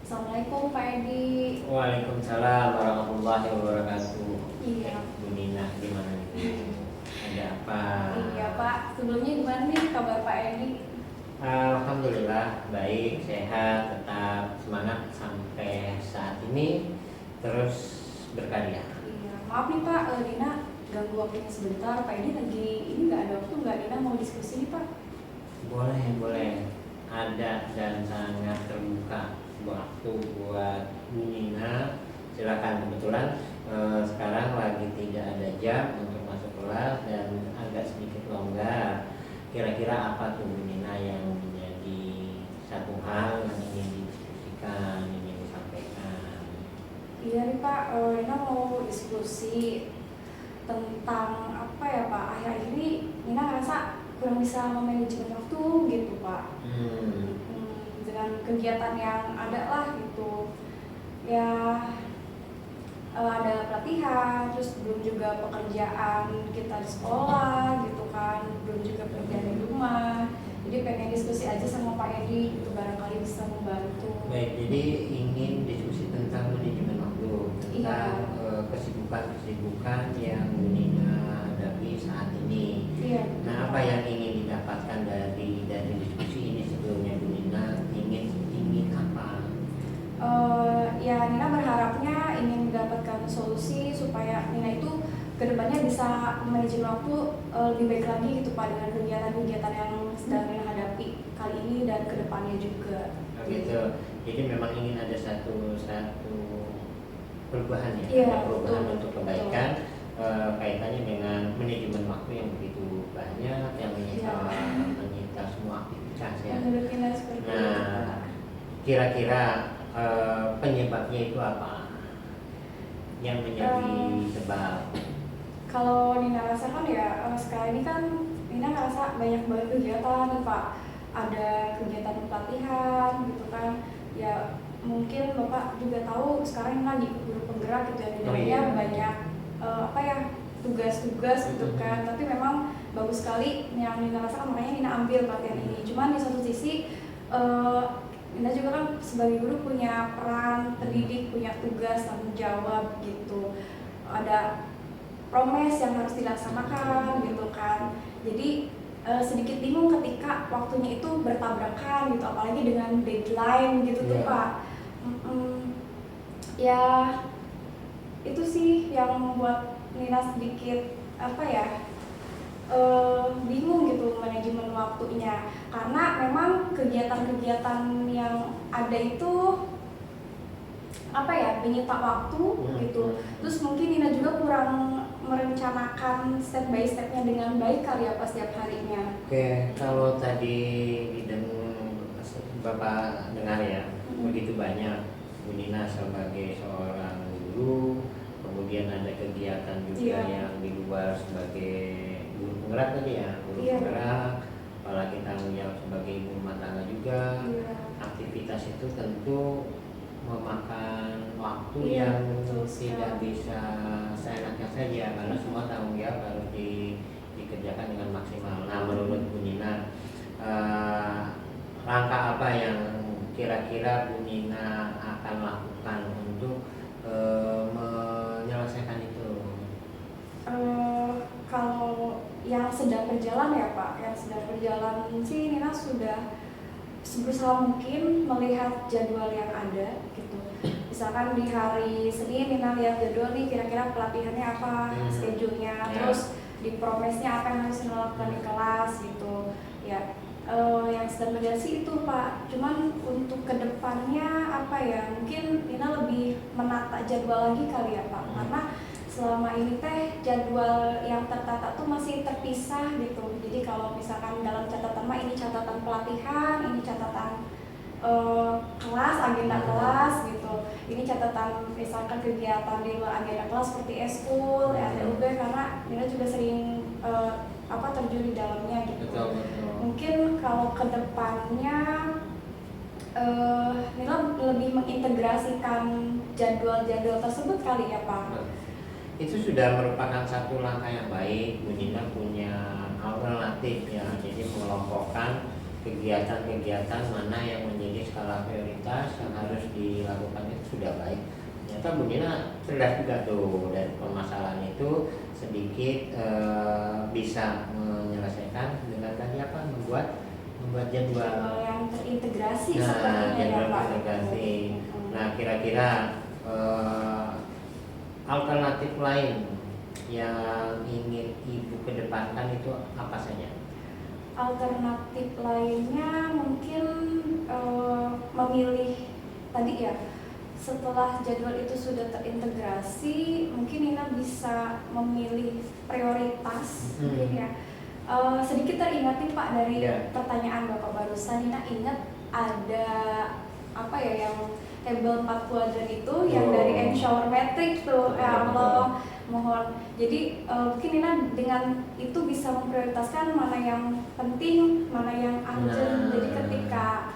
Assalamualaikum Pak Edi. Waalaikumsalam warahmatullahi wabarakatuh. Iya. Bu Nina gimana nih? Ada apa? Iya Pak, sebelumnya gimana nih kabar Pak Edi? Alhamdulillah baik, sehat, tetap semangat sampai saat ini terus berkarya. Iya, maaf nih Pak, Dina ganggu waktunya sebentar. Pak Edi lagi ini nggak ada waktu nggak? Dina mau diskusi nih Pak. Boleh. Ada dan sangat terbuka waktu buat Bu Nina. Silakan, kebetulan sekarang lagi tidak ada jam untuk masuk kelas dan agak sedikit longgar. Kira-kira apa tuh Bu Nina yang menjadi satu hal yang ingin didiskusikan, ingin disampaikan? Iya nih Pak, Dina mau diskusi tentang apa ya Pak? Akhir-akhir ini Dina ngerasa kurang bisa memanajemen waktu gitu Pak. Dengan kegiatan yang ada lah gitu. Ya ada pelatihan, terus belum juga pekerjaan kita di sekolah gitu kan, belum juga pekerjaan di rumah. Jadi pengen diskusi aja sama Pak Edi, gitu barangkali bisa membantu. Baik, jadi ingin diskusi tentang manajemen waktu, tentang kesibukan-kesibukan yang Bu Nina hadapi saat ini. Iya. Nah, apa yang ingin didapatkan dari diskusi ini sebelumnya Bu Nina ingin apa? Ya Nina berharapnya ingin mendapatkan solusi supaya Nina itu kedepannya bisa manajemen waktu lebih baik lagi gitu Pak, dengan kegiatan-kegiatan yang sedang Nina hadapi kali ini dan kedepannya juga. Gitu. Jadi memang ingin ada satu perubahan ya, Iya, ada perubahan betul, untuk kebaikan kaitannya dengan manajemen waktu yang begitu banyak yang menyita semua aktivitas ya. Menurut Nina seperti itu. Nah, kira-kira penyebabnya itu apa yang menjadi sebab? Kalau Nina rasakan ya sekarang ini kan Nina ngerasa banyak banget kegiatan nih Pak. Ada kegiatan pelatihan gitu kan. Ya mungkin Bapak juga tahu sekarang Nina di guru penggerak gitu ya, di dalamnya banyak tugas-tugas gitu kan. Tapi memang bagus sekali yang Nina rasakan, makanya Nina ambil pelatihan ini. Cuman di satu sisi Nina juga kan sebagai guru punya peran pendidik, punya tugas tanggung jawab gitu. Ada promes yang harus dilaksanakan gitu kan. Jadi sedikit bingung ketika waktunya itu bertabrakan gitu, apalagi dengan deadline gitu tuh Pak. Ya itu sih yang membuat Nina sedikit bingung gitu manajemen waktunya, karena memang kegiatan-kegiatan yang ada itu menyita waktu gitu. Terus mungkin Nina juga kurang merencanakan step by stepnya dengan baik kali ya pas setiap harinya. Oke, kalau tadi Bapak dengar ya, begitu banyak Bu Nina sebagai seorang guru, kemudian ada kegiatan juga yang di luar sebagai guru penggerak tadi ya, guru penggerak, apalagi tanggung jawab sebagai ibu rumah tangga juga. Aktivitas itu tentu memakan waktu yang tidak bisa seenaknya saja, karena semua tanggung jawab harus dikerjakan dengan maksimal. Nah, menurut Bu Nina, langkah apa yang kira-kira Bu Nina akan lakukan untuk menyelesaikan itu? Kalau yang sedang berjalan ya Pak, yang sedang berjalan sih Nina sudah berusaha mungkin melihat jadwal yang ada gitu. Misalkan di hari Senin Nina lihat jadwal nih, kira-kira pelatihannya apa, schedule-nya, terus di promesnya apa yang harus dilakukan di kelas gitu. Ya yang sedang bergasi itu Pak. Cuman untuk kedepannya apa ya, mungkin Nina lebih menata jadwal lagi kali ya Pak, karena selama ini teh jadwal yang tertata tuh masih terpisah gitu. Jadi kalau misalkan dalam catatan mah ini catatan pelatihan, ini catatan kelas, agenda kelas gitu. Ini catatan misalkan kegiatan di luar agenda kelas seperti eskul, RTUB, karena Nina juga sering terjun di dalamnya gitu. Betul. Mungkin kalau kedepannya Nila lebih mengintegrasikan jadwal-jadwal tersebut kali ya Pak. Itu sudah merupakan satu langkah yang baik. Bu Nina punya alternatif ya, jadi mengelompokkan kegiatan-kegiatan mana yang menjadi skala prioritas yang harus dilakukan, itu sudah baik. Ternyata Bu Nina cerdas juga tuh, dan permasalahan itu sedikit bisa menyelesaikan dengan tadi membuat jadwal yang terintegrasi nah, sepertinya ya jadwal Pak. terintegrasi. Nah, kira-kira alternatif lain yang ingin Ibu kedepankan itu apa saja? Alternatif lainnya mungkin memilih tadi ya, setelah jadwal itu sudah terintegrasi, mungkin Nina bisa memilih prioritas mungkin ya. Sedikit teringat nih Pak dari pertanyaan Bapak barusan, Nina ingat ada yang table 4 kuadran itu yang dari Ensure Metric tuh. Ya Allah, mohon. Jadi mungkin Nina dengan itu bisa memprioritaskan mana yang penting, mana yang urgent. Jadi ketika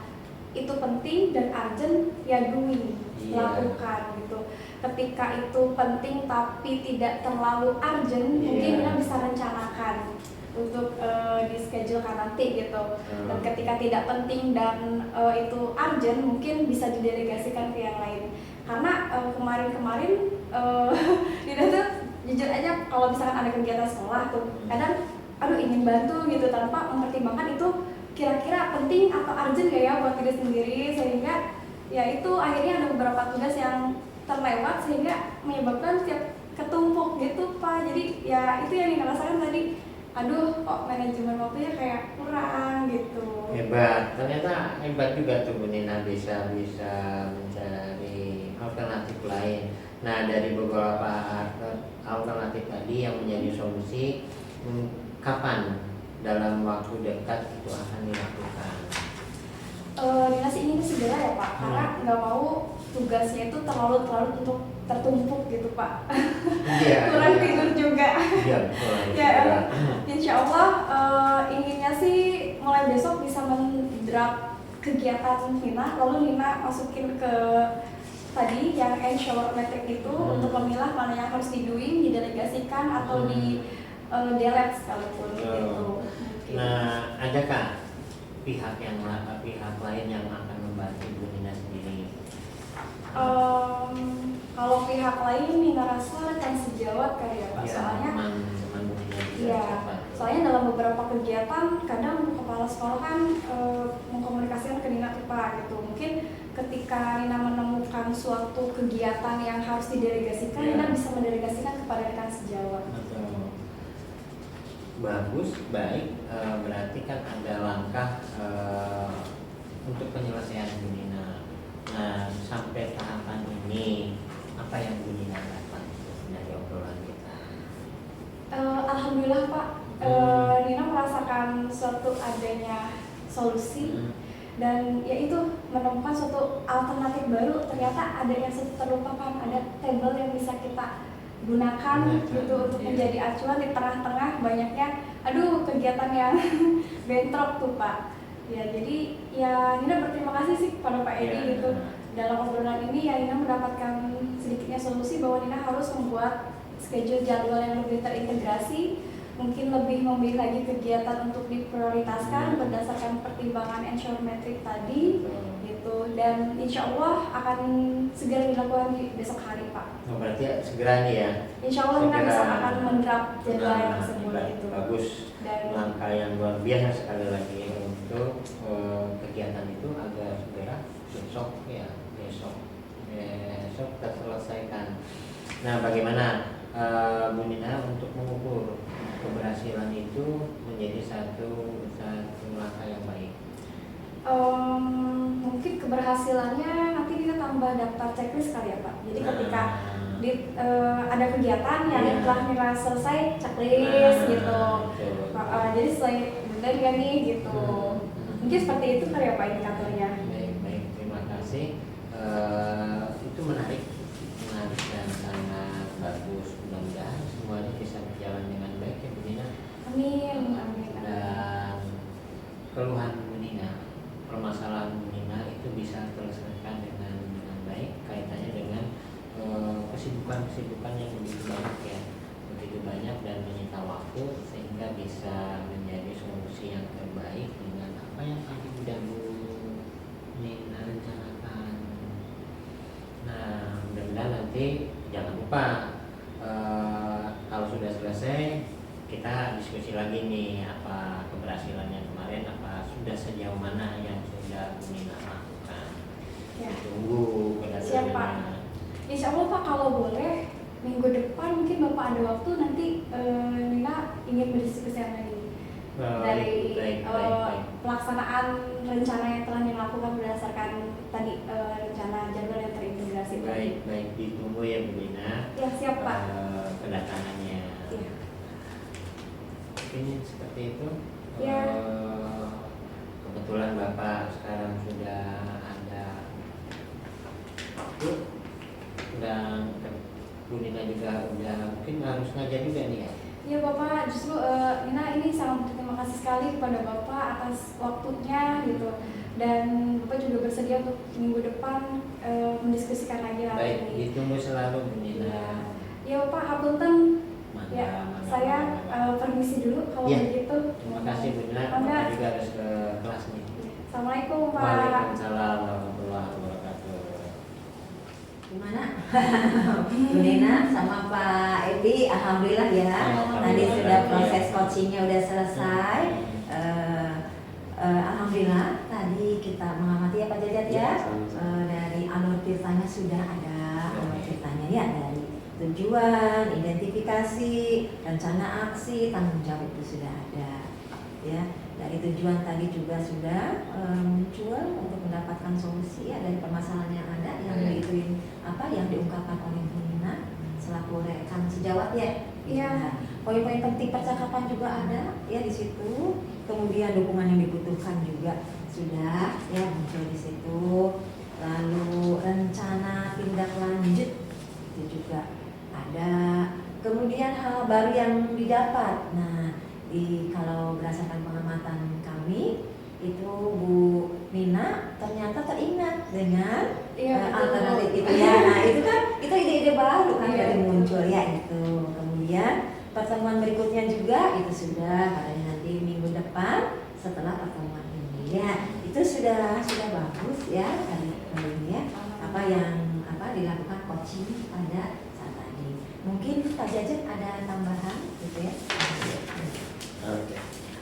itu penting dan urgent ya doing, lakukan gitu. Ketika itu penting tapi tidak terlalu urgent, mungkin Nina bisa rencanakan untuk di schedule kan nanti gitu. Dan ketika tidak penting dan itu urgent, mungkin bisa didelegasikan ke yang lain. Karena kemarin-kemarin Nina tuh jujur aja kalau misalkan ada kegiatan sekolah tuh kadang ingin bantu gitu tanpa mempertimbangkan itu kira-kira penting atau urgent gak ya buat diri sendiri, sehingga ya itu akhirnya ada beberapa tugas yang terlewat sehingga menyebabkan setiap ketumpuk gitu Pak. Jadi ya itu yang Nina rasakan tadi, kok manajemen waktunya kayak kurang gitu. Hebat, ternyata hebat juga tuh Bu Nina bisa mencari alternatif lain. Nah, dari beberapa alternatif tadi yang menjadi solusi, kapan dalam waktu dekat itu akan dilakukan? Nina sih ingin segera ya Pak, karena nggak mau tugasnya itu terlalu untuk tertumpuk gitu Pak. Kurang tidur juga. Iya, betul. Ya, insya Allah inginnya sih mulai besok bisa mendraft kegiatan Nina, lalu Nina masukin ke tadi yang Ensure Metric itu untuk memilah mana yang harus didoing, didelegasikan atau di delete sekalipun gitu. Nah, adakah pihak lain yang akan membantu Bu Nina sendiri? Kalau pihak lain Nina rasa rekan sejawat kali ya Pak, soalnya teman Bu Nina juga. Iya, soalnya dalam beberapa kegiatan kadang kepala sekolah kan mengkomunikasikan ke Nina tuh Pak gitu. Mungkin ketika Nina menemukan suatu kegiatan yang harus didelegasikan, Nina bisa mendelegasikan kepada rekan sejawat. Bagus, baik. Berarti kan ada langkah untuk penyelesaian Bu Nina. Nah, sampai tahapan ini apa yang Bu Nina dapat dari obrolan kita? Alhamdulillah Pak, Nina merasakan suatu adanya solusi dan yaitu menemukan suatu alternatif baru. Ternyata ada yang terlupakan, ada table yang bisa kita gunakan gitu untuk menjadi acuan di tengah-tengah banyaknya kegiatan yang bentrok tuh Pak. Ya jadi ya Nina berterima kasih sih kepada Pak Edi gitu. Dalam obrolan ini ya Nina mendapatkan sedikitnya solusi bahwa Nina harus membuat schedule jadwal yang lebih terintegrasi, mungkin lebih memilih lagi kegiatan untuk diprioritaskan berdasarkan pertimbangan Ensure Metric tadi gitu, dan insya Allah akan segera dilakukan di besok hari Pak. Berarti segera nih ya? Insya Allah Nina bisa akan mendraft jadwal yang tersebut itu. Bagus, dan langkah yang luar biasa sekali lagi untuk kegiatan itu agar segera besok kita selesaikan. Nah, bagaimana Bu Nina untuk mengukur keberhasilan itu menjadi satu langkah yang baik? Mungkin keberhasilannya nanti kita tambah daftar checklist kali ya Pak. Jadi ketika ada kegiatan yang Iya. telah Nina selesai checklist gitu. Betul. Jadi sesuai benar kan nih gitu. Mungkin seperti itu kali ya Pak indikatornya. Baik, terima kasih. Itu menarik dan sangat bagus. Mudah-mudahan semuanya bisa berjalan dengan baik ya Bu Nina. Amin. Dan keluhan Bu Nina, permasalahan Bu Nina itu bisa terselesaikan dengan baik kaitannya dengan kesibukan yang begitu banyak dan menyita waktu sehingga bisa menjadi solusi yang terbaik dengan apa yang tadi sudah Bu Nina rencanakan. Nah, mudah-mudahan nanti jangan lupa kalau sudah selesai kita diskusi lagi nih apa keberhasilannya kemarin, apa sudah sejauh mana yang sudah Bu Nina lakukan. Ya. Tunggu Siap, Pak. Insya Allah Pak, kalau boleh minggu depan mungkin Bapak ada waktu nanti Nina ingin berdiskusi lagi dari baik. pelaksanaan rencana yang telah Nina lakukan berdasarkan tadi rencana jadwal yang terintegrasi. Baik, ditunggu ya Bu Nina. Ya siap Pak. Kedatangannya. Iya. Mungkin seperti itu. Ya. Kebetulan Bapak sekarang sudah ada waktu dan Bu Nina juga udah mungkin harus ngajar juga nih ya. Iya Bapak, justru Nina ini sangat berterima kasih sekali kepada Bapak atas waktunya gitu. Dan Bapak juga bersedia untuk minggu depan mendiskusikan lagi hal Baik, ini. ditunggu selalu Bu Nina. Ya Bapak, hapunten. Ya, saya permisi dulu kalau Ya. begitu. Terima kasih Bu Nina. Mangga. Bapak juga harus ke kelas nih. Assalamualaikum Pak. Waalaikumsalam warahmatullahi wabarakatuh. Gimana? Bu Nina sama Pak Edi, alhamdulillah ya. Tadi sudah proses coachingnya udah selesai. Alhamdulillah tadi kita mengamati ya Pak Jajat ya. Dari alur ceritanya sudah ada alur ceritanya ya, dari tujuan, identifikasi, rencana aksi, tanggung jawab itu sudah ada ya. Dari tujuan tadi juga sudah muncul untuk mendapatkan solusi ya dari permasalahan yang ada yang yang diungkapkan oleh Bu Nina selaku rekan sejawat ya. Iya. Nah, poin-poin penting percakapan juga ada ya di situ. Kemudian dukungan yang dibutuhkan juga sudah ya muncul di situ. Lalu rencana tindak lanjut itu juga ada. Kemudian hal baru yang didapat. Nah, kalau berdasarkan pengamatan kami itu Bu Nina ternyata teringat dengan alternatif itu ya. Nah, itu kan ide-ide baru kan Iya. dari muncul ya itu. Kemudian pertemuan berikutnya juga itu sudah katanya nanti minggu depan setelah pertemuan ini ya. Itu sudah bagus ya kali ini ya. Apa yang dilakukan coaching pada saat tadi. Mungkin Pak Jajat ada tambahan gitu ya. Oke.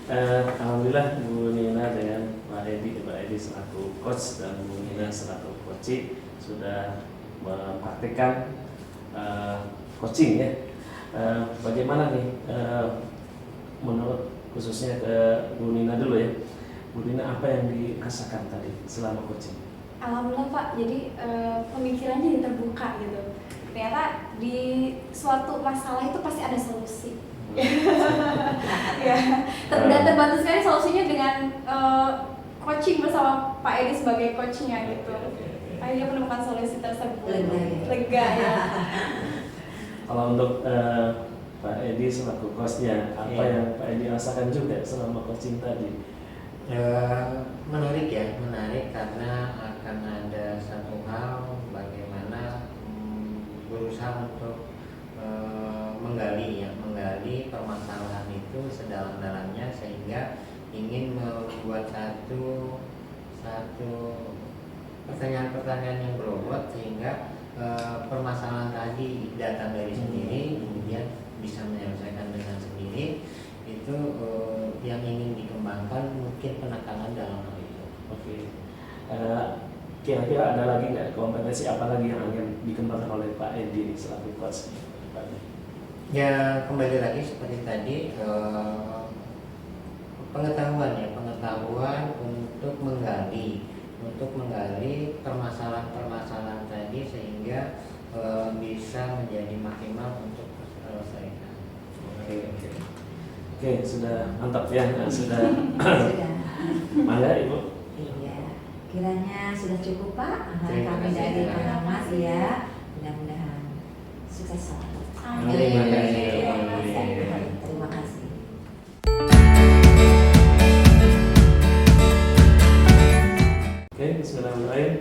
Alhamdulillah Bu Nina dengan Pak Edi selaku coach dan Bu Nina selaku coaching sudah mempraktikkan coaching ya. Bagaimana nih menurut khususnya ke Bu Nina dulu ya. Bu Nina apa yang dirasakan tadi selama coaching? Alhamdulillah Pak, jadi pemikirannya jadi terbuka gitu. Ternyata di suatu masalah itu pasti ada solusi. Ya, dan terbantu sekali solusinya dengan coaching bersama Pak Edi sebagai coachnya gitu. Akhirnya menemukan solusi tersebut. Lega ya. Kalau untuk Pak Edi selaku coachnya, apa yang Pak Edi rasakan juga selama coaching tadi? Menarik karena akan ada satu hal bagaimana berusaha untuk menggali permasalahan itu sedalam-dalamnya sehingga ingin membuat satu pertanyaan-pertanyaan yang berbobot sehingga permasalahan tadi datang dari sendiri kemudian bisa menyelesaikan dengan sendiri. Itu yang ingin dikembangkan, mungkin penekanan dalam hal itu. Oke. Kira-kira ada lagi nggak kompetensi apa lagi yang akan dikembangkan oleh Pak Edi selaku coach? Ya kembali lagi seperti tadi, pengetahuan ya, pengetahuan untuk menggali permasalahan-permasalahan tadi sehingga bisa menjadi maksimal untuk terselesaikan. Oke, sudah mantap ya. Nah, sudah. Sudah. Mangga Ibu. Iya, kiranya sudah cukup Pak. Terima Kami kasih. dari Pengamat ya, mudah-mudahan sukses selalu. Terima kasih. Terima kasih. Oke, bismillahirrahmanirrahim.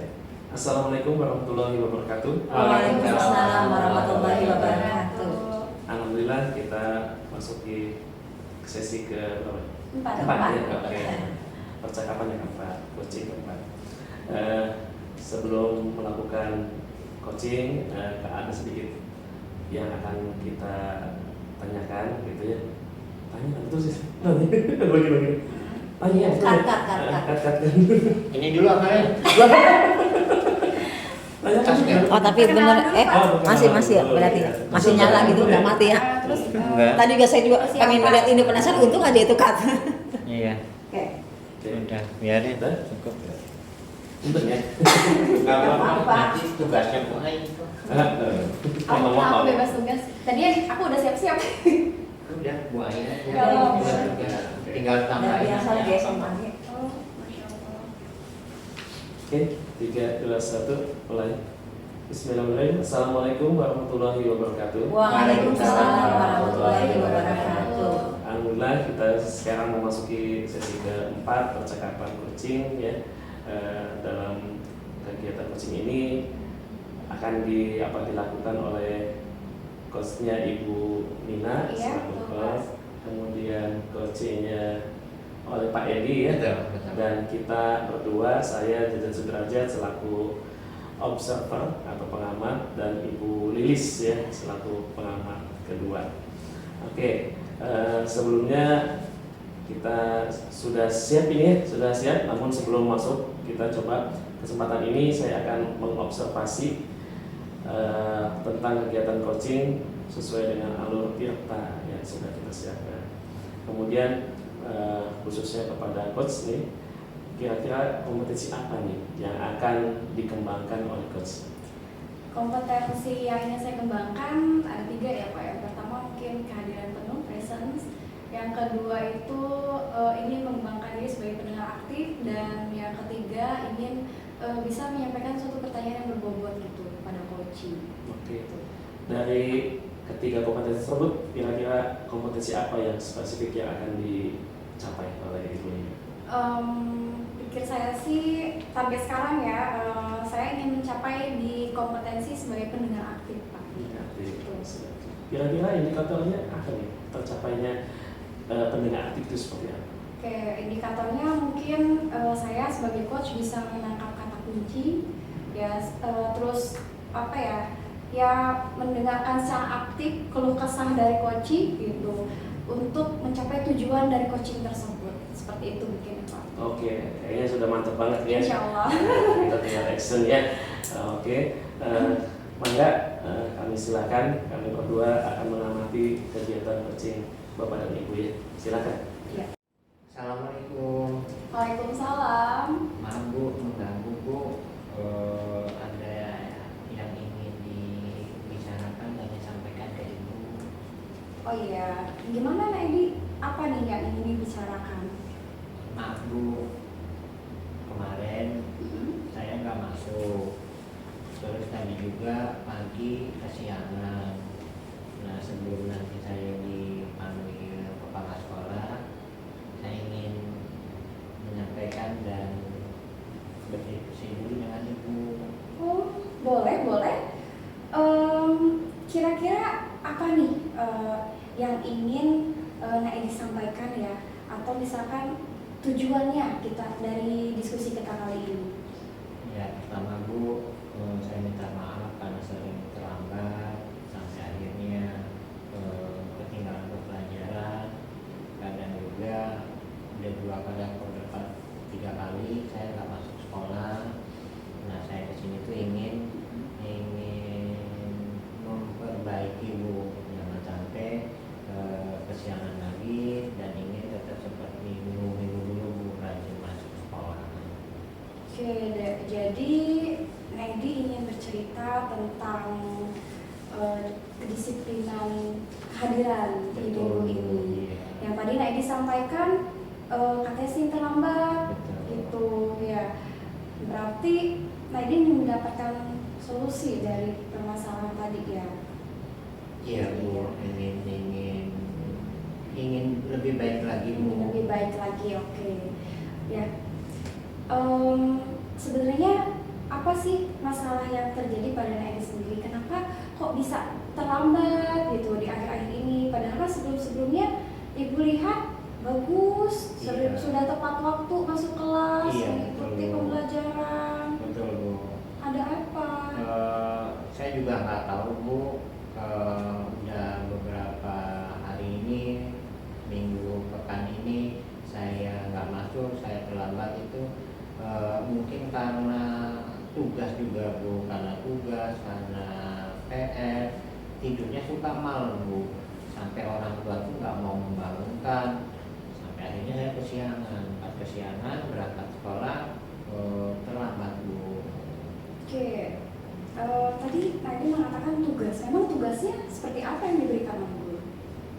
Assalamualaikum warahmatullahi wabarakatuh. Waalaikumsalam warahmatullahi wabarakatuh. Alhamdulillah kita masuki sesi ke berapa? Empat. Ya, oke. Percakapan yang keempat, coaching keempat. Sebelum melakukan coaching, ada sedikit yang akan kita tanyakan, gitu ya. Tanya itu sih. Bagi-bagi. Tanya. Cut. Ini dulu apa ya? Oh tapi bener, masih ya berarti ya? Masih nyala gitu, nggak mati ya? Terus Enggak. Tadi juga saya juga pengen melihat ini, penasaran, untung aja itu cut. Iya, Oke. udah biarin Udah? cukup. Untuk ya. Enggak apa-apa, Apa? nanti tugasnya Bu Ai. aku bebas tugas. Tadi aku udah siap-siap. Udah Bu Ai aja. Kalau- Tinggal Dan tambahin. biasa aja di apa. SMA. Oh, Masya Allah. Oke, 3, 2, 1, mulai. Bismillahirrahmanirrahim. Assalamualaikum warahmatullahi wabarakatuh. Waalaikumsalam warahmatullahi wabarakatuh. Alhamdulillah kita sekarang memasuki sesi keempat percakapan coaching ya. Dalam kegiatan coaching ini akan dilakukan oleh coachnya Ibu Nina Iya, selaku betul, coach, kemudian coachingnya oleh Pak Edi ya, Betul. dan kita berdua, saya Jajan Sudrajat selaku observer atau pengamat, dan Ibu Lilis ya selaku pengamat kedua. Oke, sebelumnya kita sudah siap ini ya, sudah siap. Namun sebelum masuk, kita coba kesempatan ini saya akan mengobservasi tentang kegiatan coaching sesuai dengan alur tirta yang sudah kita siapkan. Kemudian khususnya kepada coach nih, kira-kira kompetensi apa nih yang akan dikembangkan oleh coach? Kompetensi yang ingin saya kembangkan ada 3 ya Pak. Yang pertama mungkin kehadiran penuh, presence. Yang kedua itu ingin mengembangkan diri sebagai pendengar aktif, dan yang ketiga ingin bisa menyampaikan suatu pertanyaan yang berbobot gitu pada coaching. Oke, dari ketiga kompetensi tersebut, kira-kira kompetensi apa yang spesifik yang akan dicapai oleh Ibu ini? Pikir saya sih sampai sekarang ya, saya ingin mencapai di kompetensi sebagai pendengar aktif Pak. Kira-kira indikatornya apa nih tercapainya pendengar aktif itu seperti apa? Oke, indikatornya mungkin saya sebagai coach bisa menangkap kata kunci, ya terus apa ya mendengarkan secara aktif keluh kesah dari coaching gitu untuk mencapai tujuan dari coaching tersebut. Seperti itu mungkin Pak. Oke, kayaknya sudah mantap banget ya. Insya Allah. Kita tinggal action ya. Oke, mangga kami silakan, kami berdua akan mengamati kegiatan coaching Bapak dan Ibu ya. Silakan. Assalamualaikum. Waalaikumsalam. Maaf Bu, mengganggu Bu. Ada yang ingin dibicarakan dan disampaikan ke Ibu. Oh iya, gimana Nak Edi? Apa nih yang ingin dibicarakan? Maaf Bu, kemarin saya nggak masuk. Terus tadi juga pagi kesiangan. Nah sebelum nanti saya dipanggil kepala sekolah, saya ingin menyampaikan dan berdiskusi dulu dengan Ibu. Oh, boleh. Kira-kira apa nih yang ingin Nak Edi sampaikan ya? Atau misalkan tujuannya kita dari diskusi kita kali ini? Ya pertama Bu, saya minta maaf karena sering terlambat sampai akhirnya ketinggalan pelajaran. Kadang juga udah 2 kali atau 3 kali saya nggak masuk sekolah. Nah saya kesini tuh ingin memperbaiki Bu, jangan sampai tentang kedisiplinan kehadiran di minggu ini. Yang tadi Naedi sampaikan katanya sih terlambat gitu ya. Berarti Naedi mendapatkan solusi dari permasalahan tadi ya. Iya Bu, ingin lebih baik lagi Bu. Lebih baik lagi, oke. Ya. Sebenarnya apa sih masalah yang terjadi pada Naedi sendiri? Kenapa kok bisa terlambat gitu di akhir-akhir ini? Padahal sebelum-sebelumnya Ibu lihat bagus, sudah tepat waktu masuk kelas, mengikuti pembelajaran. Betul Bu. Ada apa? Saya juga nggak tahu Bu. Udah beberapa hari ini, minggu pekan ini saya nggak masuk, saya terlambat itu mungkin karena tugas juga Bu, karena tugas, karena PR, tidurnya suka malam Bu, sampai orang tua tuh nggak mau membangunkan, sampai akhirnya saya kesiangan. Pas kesiangan berangkat sekolah terlambat Bu. Oke. Tadi Naedi mengatakan tugas. Memang tugasnya seperti apa yang diberikan oleh guru?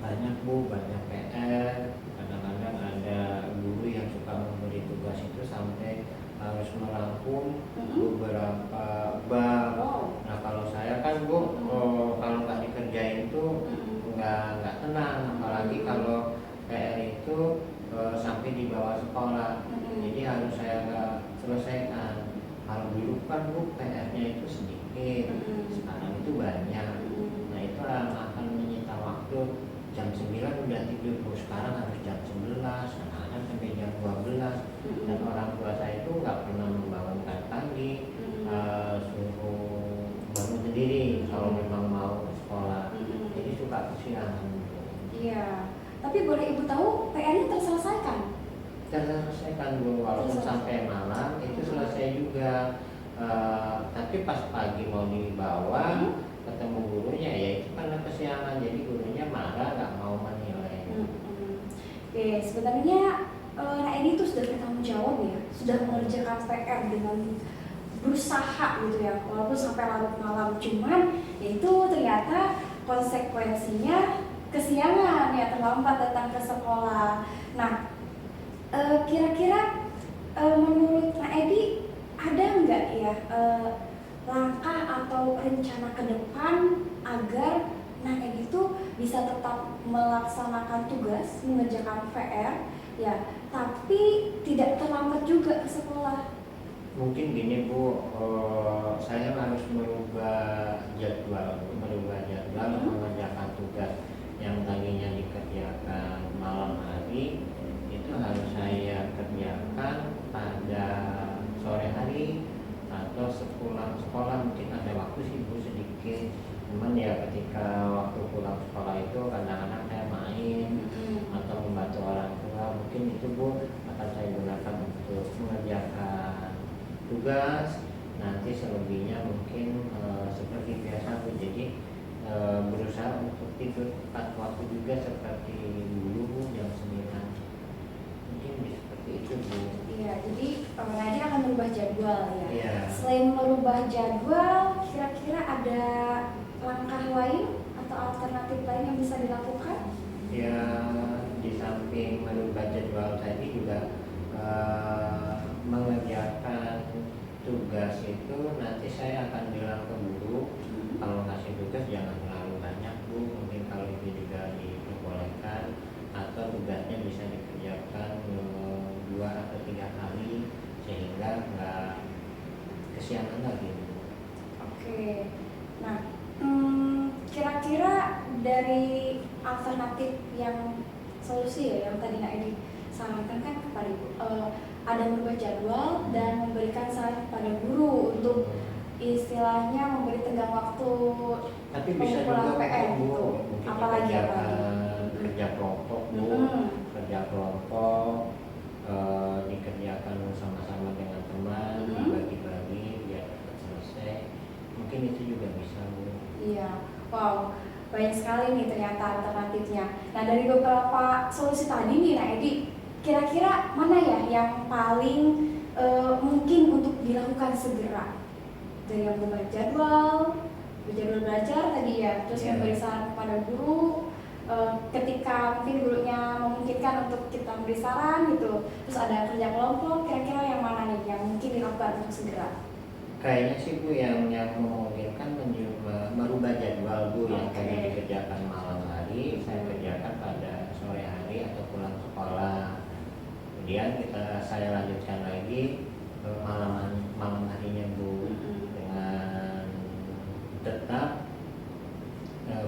Banyak Bu, banyak PR. Kadang-kadang ada guru yang suka memberi tugas itu sampai harus merangkum beberapa bab. Nah kalau saya kan Bu, kalau nggak dikerjain itu nggak tenang, apalagi kalau PR itu sampai dibawa sekolah. Jadi harus saya selesaikan. Kalau dulu kan Bu PR-nya itu sedikit, sekarang itu banyak. Nah itu akan menyita waktu. Jam 9 udah tidur Bu, sekarang harus jam 11, anak-anak sampai jam 12. Dan orang tua saya itu nggak pernah membangunkan pagi, suruh bangun sendiri kalau memang mau ke sekolah. Jadi suka kesiangan. Iya. Tapi boleh Ibu tahu PR-nya terselesaikan? Terselesaikan Bu, walaupun sampai malam itu selesai juga. Tapi pas pagi mau dibawa ketemu gurunya ya itu karena kesiangan, jadi gurunya marah, nggak mau menilai. Oke, sebenarnya Naedi itu sudah bertanggung jawab ya, sudah mengerjakan PR dengan berusaha gitu ya, walaupun sampai larut malam. Cuman itu ternyata konsekuensinya kesiangan ya, terlambat datang ke sekolah. Nah, kira-kira menurut Naedi ada nggak ya langkah atau rencana ke depan agar Naedi itu bisa tetap melaksanakan tugas, mengerjakan PR ya, tapi tidak terlambat juga ke sekolah? Mungkin gini Bu, saya harus merubah jadwal mengerjakan tugas yang tadinya dikerjakan malam hari itu harus saya kerjakan pada sore hari atau sepulang sekolah. Mungkin ada waktu sih Bu sedikit, cuman ya ketika waktu pulang sekolah itu kadang-kadang saya main atau membantu orang tua. Mungkin itu Bu akan saya gunakan untuk mengerjakan tugas. Nanti selebihnya mungkin seperti biasa Bu, jadi berusaha untuk tidur tepat waktu juga seperti dulu jam 9. Mungkin seperti itu Bu. Iya, jadi Naedi akan merubah jadwal ya. Iya. Selain merubah jadwal, kira-kira ada langkah lain atau alternatif lain yang bisa dilakukan? Ya, di samping merubah jadwal tadi juga mengerjakan tugas itu nanti saya akan bilang ke guru kalau ngasih tugas jangan terlalu banyak Bu, mungkin kalau itu juga diperbolehkan atau tugasnya bisa dikerjakan 2 atau 3 kali sehingga nggak kesiangan lagi. Oke, nah kira-kira dari alternatif yang solusi ya yang tadi Naedi sarankan kan kepada Ibu, ada merubah jadwal dan memberikan saran kepada guru untuk istilahnya memberi tenggang waktu Tapi bisa pengumpulan juga PR Bu, gitu. mungkin Apalagi kerja kelompok Bu, kerja kelompok dikerjakan sama-sama dengan teman, dibagi-bagi biar cepat selesai. Mungkin itu juga bisa Bu. Iya, wow, banyak sekali nih ternyata alternatifnya. Nah dari beberapa solusi tadi nih Naedi, kira-kira mana ya yang paling mungkin untuk dilakukan segera? Dari yang berubah jadwal, berjadwal belajar tadi ya, terus Iya. memberi saran kepada guru ketika mungkin gurunya memungkinkan untuk kita memberi saran gitu. Terus ada kerja kelompok, kira-kira yang mana nih yang mungkin dilakukan untuk segera? Kayaknya sih Bu yang memungkinkan merubah jadwal Bu yang Oke. tadi dikerjakan malam hari saya kerjakan pada sore hari atau pulang sekolah. Kemudian saya lanjutkan lagi malam harinya Bu dengan tetap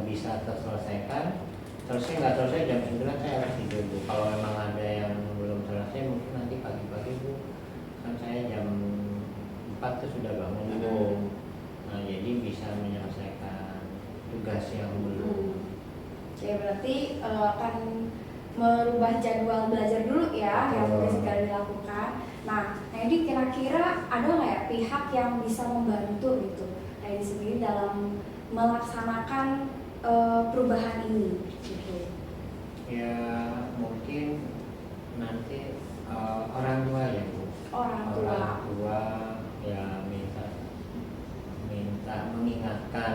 bisa terselesaikan. Selesai nggak selesai jam 9 saya harus tidur Bu. Kalau memang ada yang belum selesai mungkin nanti pagi-pagi Bu. Kan saya jam 4 tuh sudah bangun Bu. Nah jadi bisa menyelesaikan tugas yang belum. Ya berarti akan merubah jadwal belajar dulu ya yang Betul. harus segera dilakukan. Nah, jadi kira-kira ada nggak ya pihak yang bisa membantu gitu dari sendiri dalam melaksanakan perubahan ini gitu? Ya mungkin nanti orang tua ya Bu. Orang tua. Orang tua ya minta mengingatkan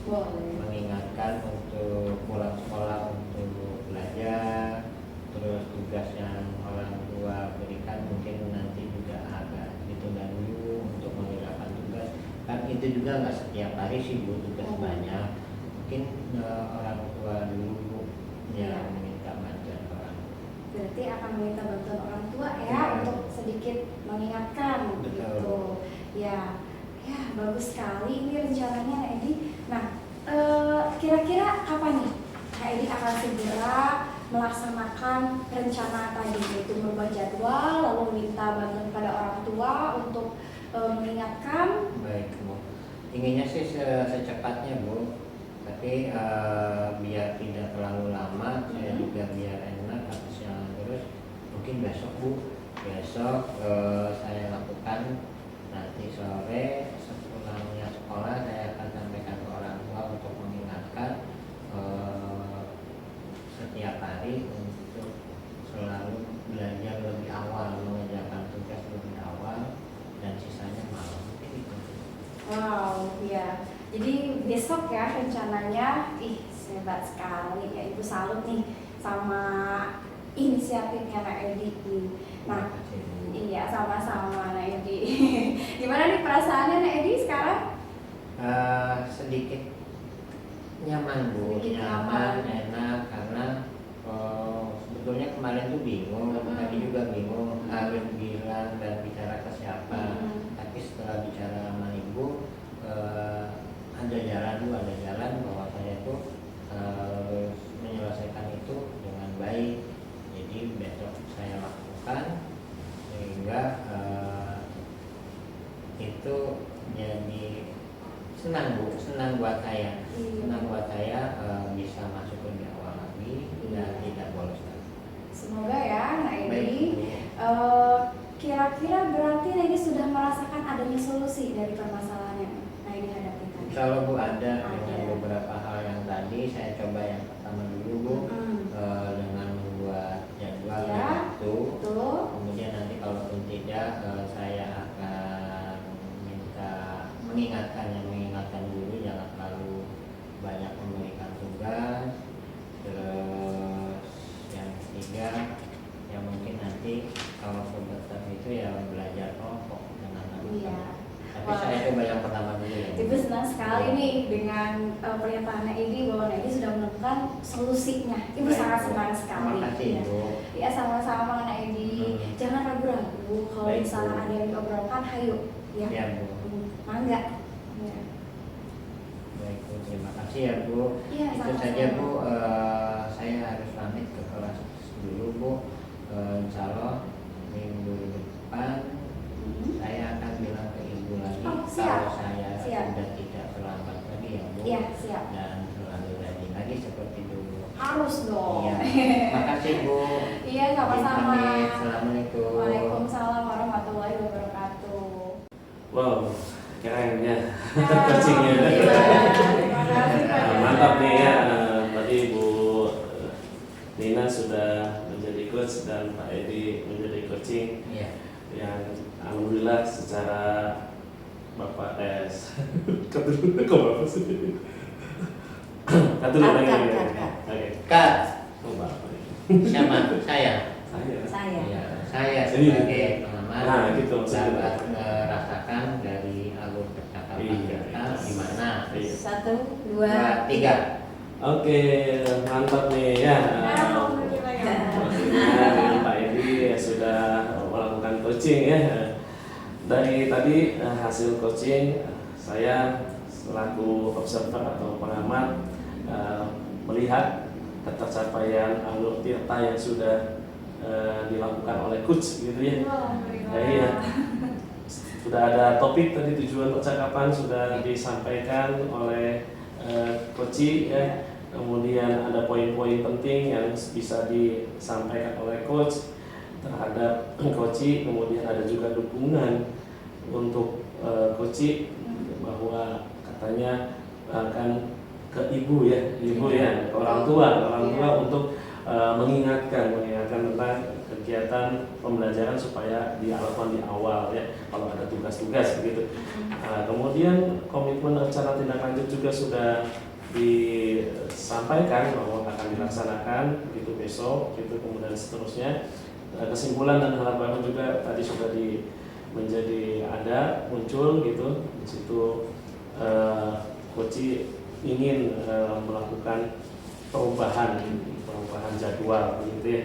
Boleh. mengingatkan untuk pulang sekolah untuk belajar. Terus tugas yang orang tua berikan mungkin nanti juga agak ditunda dulu untuk mengerjakan tugas. Kan itu juga nggak setiap hari sih Bu tugas banyak. Mungkin orang tua dulu Bu yang minta bantuan orang. Berarti akan meminta bantuan orang tua ya Iya. untuk sedikit mengingatkan Betul. gitu. Ya, ya bagus sekali ini rencananya Edi. Nah, kira-kira kapan nih Kak Edi akan segera melaksanakan rencana tadi yaitu merubah jadwal lalu minta bantuan pada orang tua untuk mengingatkan? Baik Bu. Inginnya sih secepatnya Bu. Tapi biar tidak terlalu lama, saya juga biar enak habisnya terus. Mungkin besok Bu. Besok saya lakukan nanti sore sepulangnya sekolah saya akan sampaikan ke orang tua untuk mengingatkan setiap hari untuk selalu belajar lebih awal, mengerjakan tugas lebih awal dan sisanya malam. Mungkin itu. Wow, ya. Jadi besok ya rencananya, hebat sekali ya Ibu, salut nih sama inisiatifnya Nak Edi. Nah, iya sama-sama Nak Edi. Gimana nih perasaannya Nak Edi sekarang? Sedikit nyaman Bu, Sedikit nyaman, nyaman. enak karena sebetulnya kemarin tuh bingung, tadi juga bingung harus bilang dan bicara ke siapa. Tapi setelah bicara sama Ibu, ada jalan bahwa saya tuh harus menyelesaikan itu dengan baik. Jadi besok saya lakukan sehingga itu jadi senang Bu, senang buat saya, senang buat saya bisa masuk lebih awal lagi dan tidak bolos lagi. Semoga ya Nak Edi. Baik Bu. Kira-kira berarti Nak Edi sudah merasakan adanya solusi dari permasalahan yang Nak Edi hadapi tadi? Kalau Bu ada dengan beberapa hal yang tadi saya coba yang pertama dulu Bu, dengan membuat jadwal Ya, dan waktu. Betul. Kemudian nanti kalaupun tidak saya akan mengingatkan guru jangan terlalu banyak memberikan tugas. Terus yang ketiga yang mungkin nanti kalau sebentar itu ya belajar kelompok dengan anak-anak. Iya. Tapi Wah. saya coba yang pertama dulu ya. Ibu senang sekali nih dengan pernyataan Edi bahwa Edi sudah menemukan solusinya. Ibu Baik, sangat Bu. senang sekali. Terima kasih Ya. Bu. Ya sama-sama Nak Edi. Jangan ragu-ragu kalau Baik, misalnya Bu. ada yang diobrolkan, hayo ya. Ya Bu. Mangga. Ya. Baik Bu, terima kasih ya Bu. Iya, Itu sama-sama. saja Bu, saya harus pamit ke kelas dulu Bu. Insya Allah minggu depan saya akan bilang ke Ibu lagi Oh, siap. kalau saya Siap. sudah tidak terlambat lagi ya Bu. Iya, siap. Dan selalu rajin lagi seperti dulu. Harus dong. Iya. Terima kasih Bu. Iya, sama-sama. Pamit. Assalamualaikum. Waalaikumsalam warahmatullahi wabarakatuh. Wow, keren ya. Ya, Coachingnya. Terima kasih Pak. Mantap nih ya. Tadi Bu Nina sudah menjadi coach dan Pak Edi menjadi coaching Iya. yang alhamdulillah secara Bapak S. Kata dulu, kok Bapak sih? Kata dulu lagi. Oke. Kak, Oh, Bapak. siapa? Saya. Saya. Ya, saya Ini. sebagai pengamat Nah, gitu maksudnya. dapat merasakan dari alur percakapan Iya. kita gimana. Iya. 1, 2, 2, 3. Oke, mantap nih ya. Alhamdulillah ya. Nah, Pak Edi sudah melakukan coaching ya. Dari tadi hasil coaching saya selaku observer atau pengamat melihat tercapaian alur tirta yang sudah dilakukan oleh coach gitu ya. Alhamdulillah. Iya. Sudah ada topik tadi, tujuan percakapan sudah disampaikan oleh coach ya. Kemudian ada poin-poin penting yang bisa disampaikan oleh coach terhadap coach. Kemudian ada juga dukungan untuk coach bahwa katanya akan ke ibu ya, ke orang tua untuk mengingatkan tentang kegiatan pembelajaran supaya dilakukan di awal ya, kalau ada tugas-tugas begitu. Kemudian komitmen rencana tindak lanjut juga sudah disampaikan bahwa akan dilaksanakan begitu besok, gitu kemudian seterusnya. Kesimpulan dan harapan juga tadi sudah menjadi muncul gitu. Di situ coach ingin melakukan perubahan jadwal begitu ya.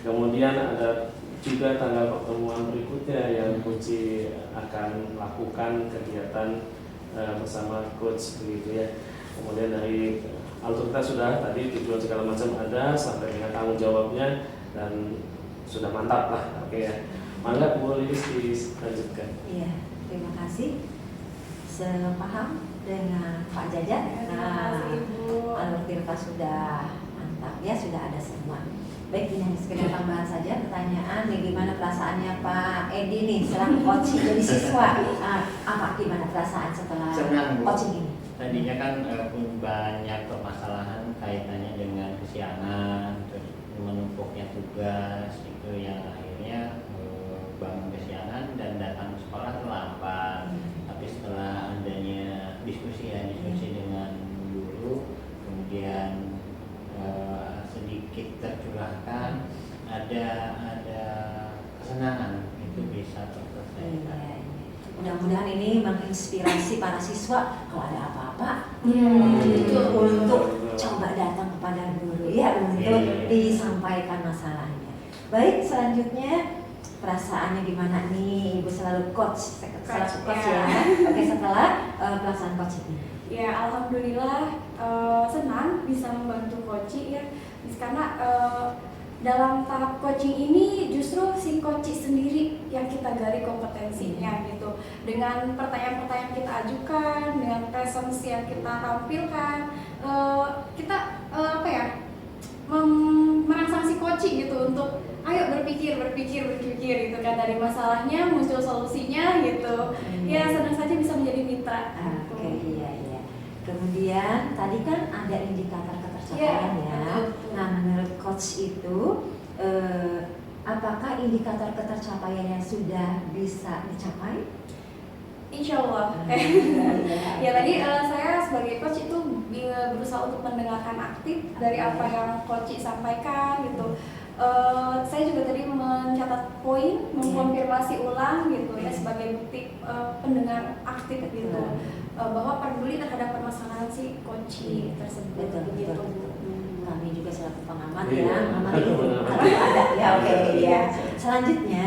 Kemudian ada juga tanggal pertemuan berikutnya yang coach akan lakukan kegiatan bersama coach begitu ya. Kemudian dari alur kita sudah tadi tujuan segala macam ada sampai dengan tanggung jawabnya dan sudah mantap lah. Oke ya. Mangga Bu Lilis dilanjutkan. Iya, terima kasih. Sepaham dengan Pak Jajat. Nah, alur tirta sudah mantap ya, sudah ada semua. Baik, ini hanya sekedar tambahan saja pertanyaan. Bagaimana perasaannya Pak Edi nih selaku coaching dari siswa? Apa gimana perasaan setelah Senang, Bu. coaching ini? Tadinya kan banyak permasalahan kaitannya dengan kesianan, terus menumpuknya tugas itu yang akhirnya bangun kesianan dan datang ke sekolah terlambat. Tapi setelah adanya diskusi dengan guru, kemudian sedikit tercurahkan, ada kesenangan itu bisa terselesaikan. Mudah-mudahan ini menginspirasi para siswa kalau ada apa-apa Iya. untuk coba datang kepada guru ya untuk disampaikan masalahnya. Baik, selanjutnya perasaannya gimana nih Ibu selalu coach ya. Oke, setelah pelaksanaan coach ini. Ya, alhamdulillah senang bisa membantu coaching ya. Karena dalam tahap coaching ini justru si coaching sendiri yang kita gali kompetensinya gitu. Dengan pertanyaan-pertanyaan kita ajukan, dengan presence yang kita tampilkan, kita merangsang si coaching gitu untuk ayo berpikir gitu kan, dari masalahnya muncul solusinya gitu. Ya, senang saja bisa menjadi mitra. Oke, iya. Kemudian tadi kan ada indikator ketercapaian ya. Nah, menurut coach itu apakah indikator ketercapaiannya sudah bisa dicapai? Insya Allah. Ya tadi saya sebagai coach itu berusaha untuk mendengarkan aktif dari apa yang coach sampaikan gitu. Saya juga tadi mencatat poin, mengkonfirmasi ulang gitu ya sebagai bukti pendengar aktif gitu, bahwa peduli terhadap permasalahan si coach tersebut. Begitu. Kami juga selaku pengamat Iya. ya, pengamat itu ada ya. Oke, ya. Selanjutnya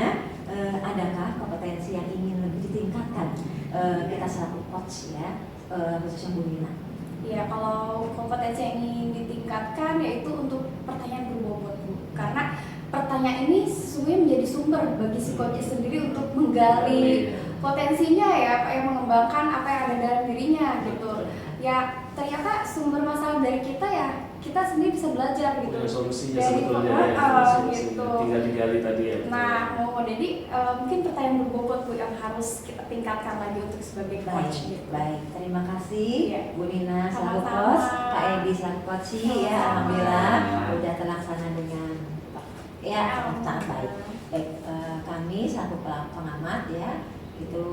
adakah kompetensi yang ingin lebih ditingkatkan kita selaku coach ya, khususnya Bu Nina? Ya, kalau kompetensi yang ingin ditingkatkan yaitu untuk pertanyaan berbobot, Bu. Karena pertanyaan ini sesungguhnya menjadi sumber bagi si coach sendiri untuk menggali potensinya ya, yang mengembangkan apa yang ada dalam dirinya gitu. Ya, ternyata sumber masalah dari kita ya kita sendiri bisa belajar gitu. Punya solusinya Dari sebetulnya gitu. Tinggal digali tadi ya. Nah, jadi mungkin pertanyaan berbobot Bu yang harus kita tingkatkan lagi untuk sebagai coach gitu. Baik, terima kasih Iya. Bu Nina selaku Sama-sama. coach, Kak Edi selaku coach ya. Sama-sama. Alhamdulillah sudah terlaksana dengan ya sangat baik. Baik, kami selaku pengamat ya itu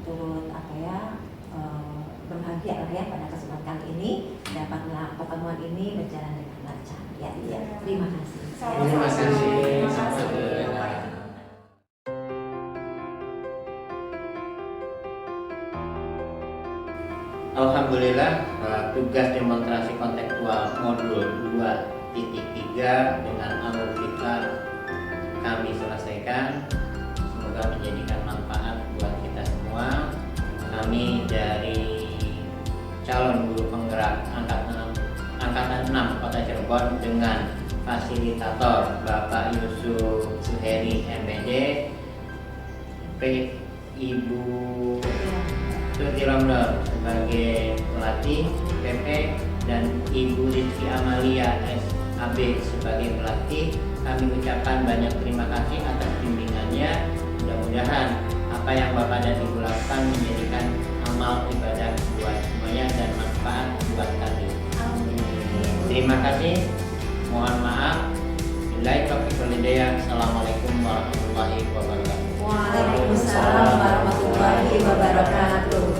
turut apa ya berbahagia lah ya pada kesempatan kali ini dapat pertemuan ini berjalan dengan lancar. Ya, terima kasih. Terima kasih. Terima kasih. Alhamdulillah, tugas demonstrasi kontekstual modul 2.3 dengan alur kita kami selesaikan. Semoga menjadikan manfaat buat kita semua. Kami dari calon guru penggerak angkatan 6 Kota Cirebon dengan fasilitator Bapak Yusuf Suheri MPD, Ibu Tuti Romdon sebagai pelatih PP, dan Ibu Rizky Amalia SAB sebagai pelatih. Kami ucapkan banyak terima kasih atas bimbingannya. Mudah-mudahan apa yang Bapak dan Ibu lakukan menjadikan amal ibadah buat semuanya dan manfaat buat kami. Terima kasih. Mohon maaf. Billahi taufiq wal hidayah. Assalamualaikum warahmatullahi wabarakatuh. Waalaikumsalam warahmatullahi wabarakatuh.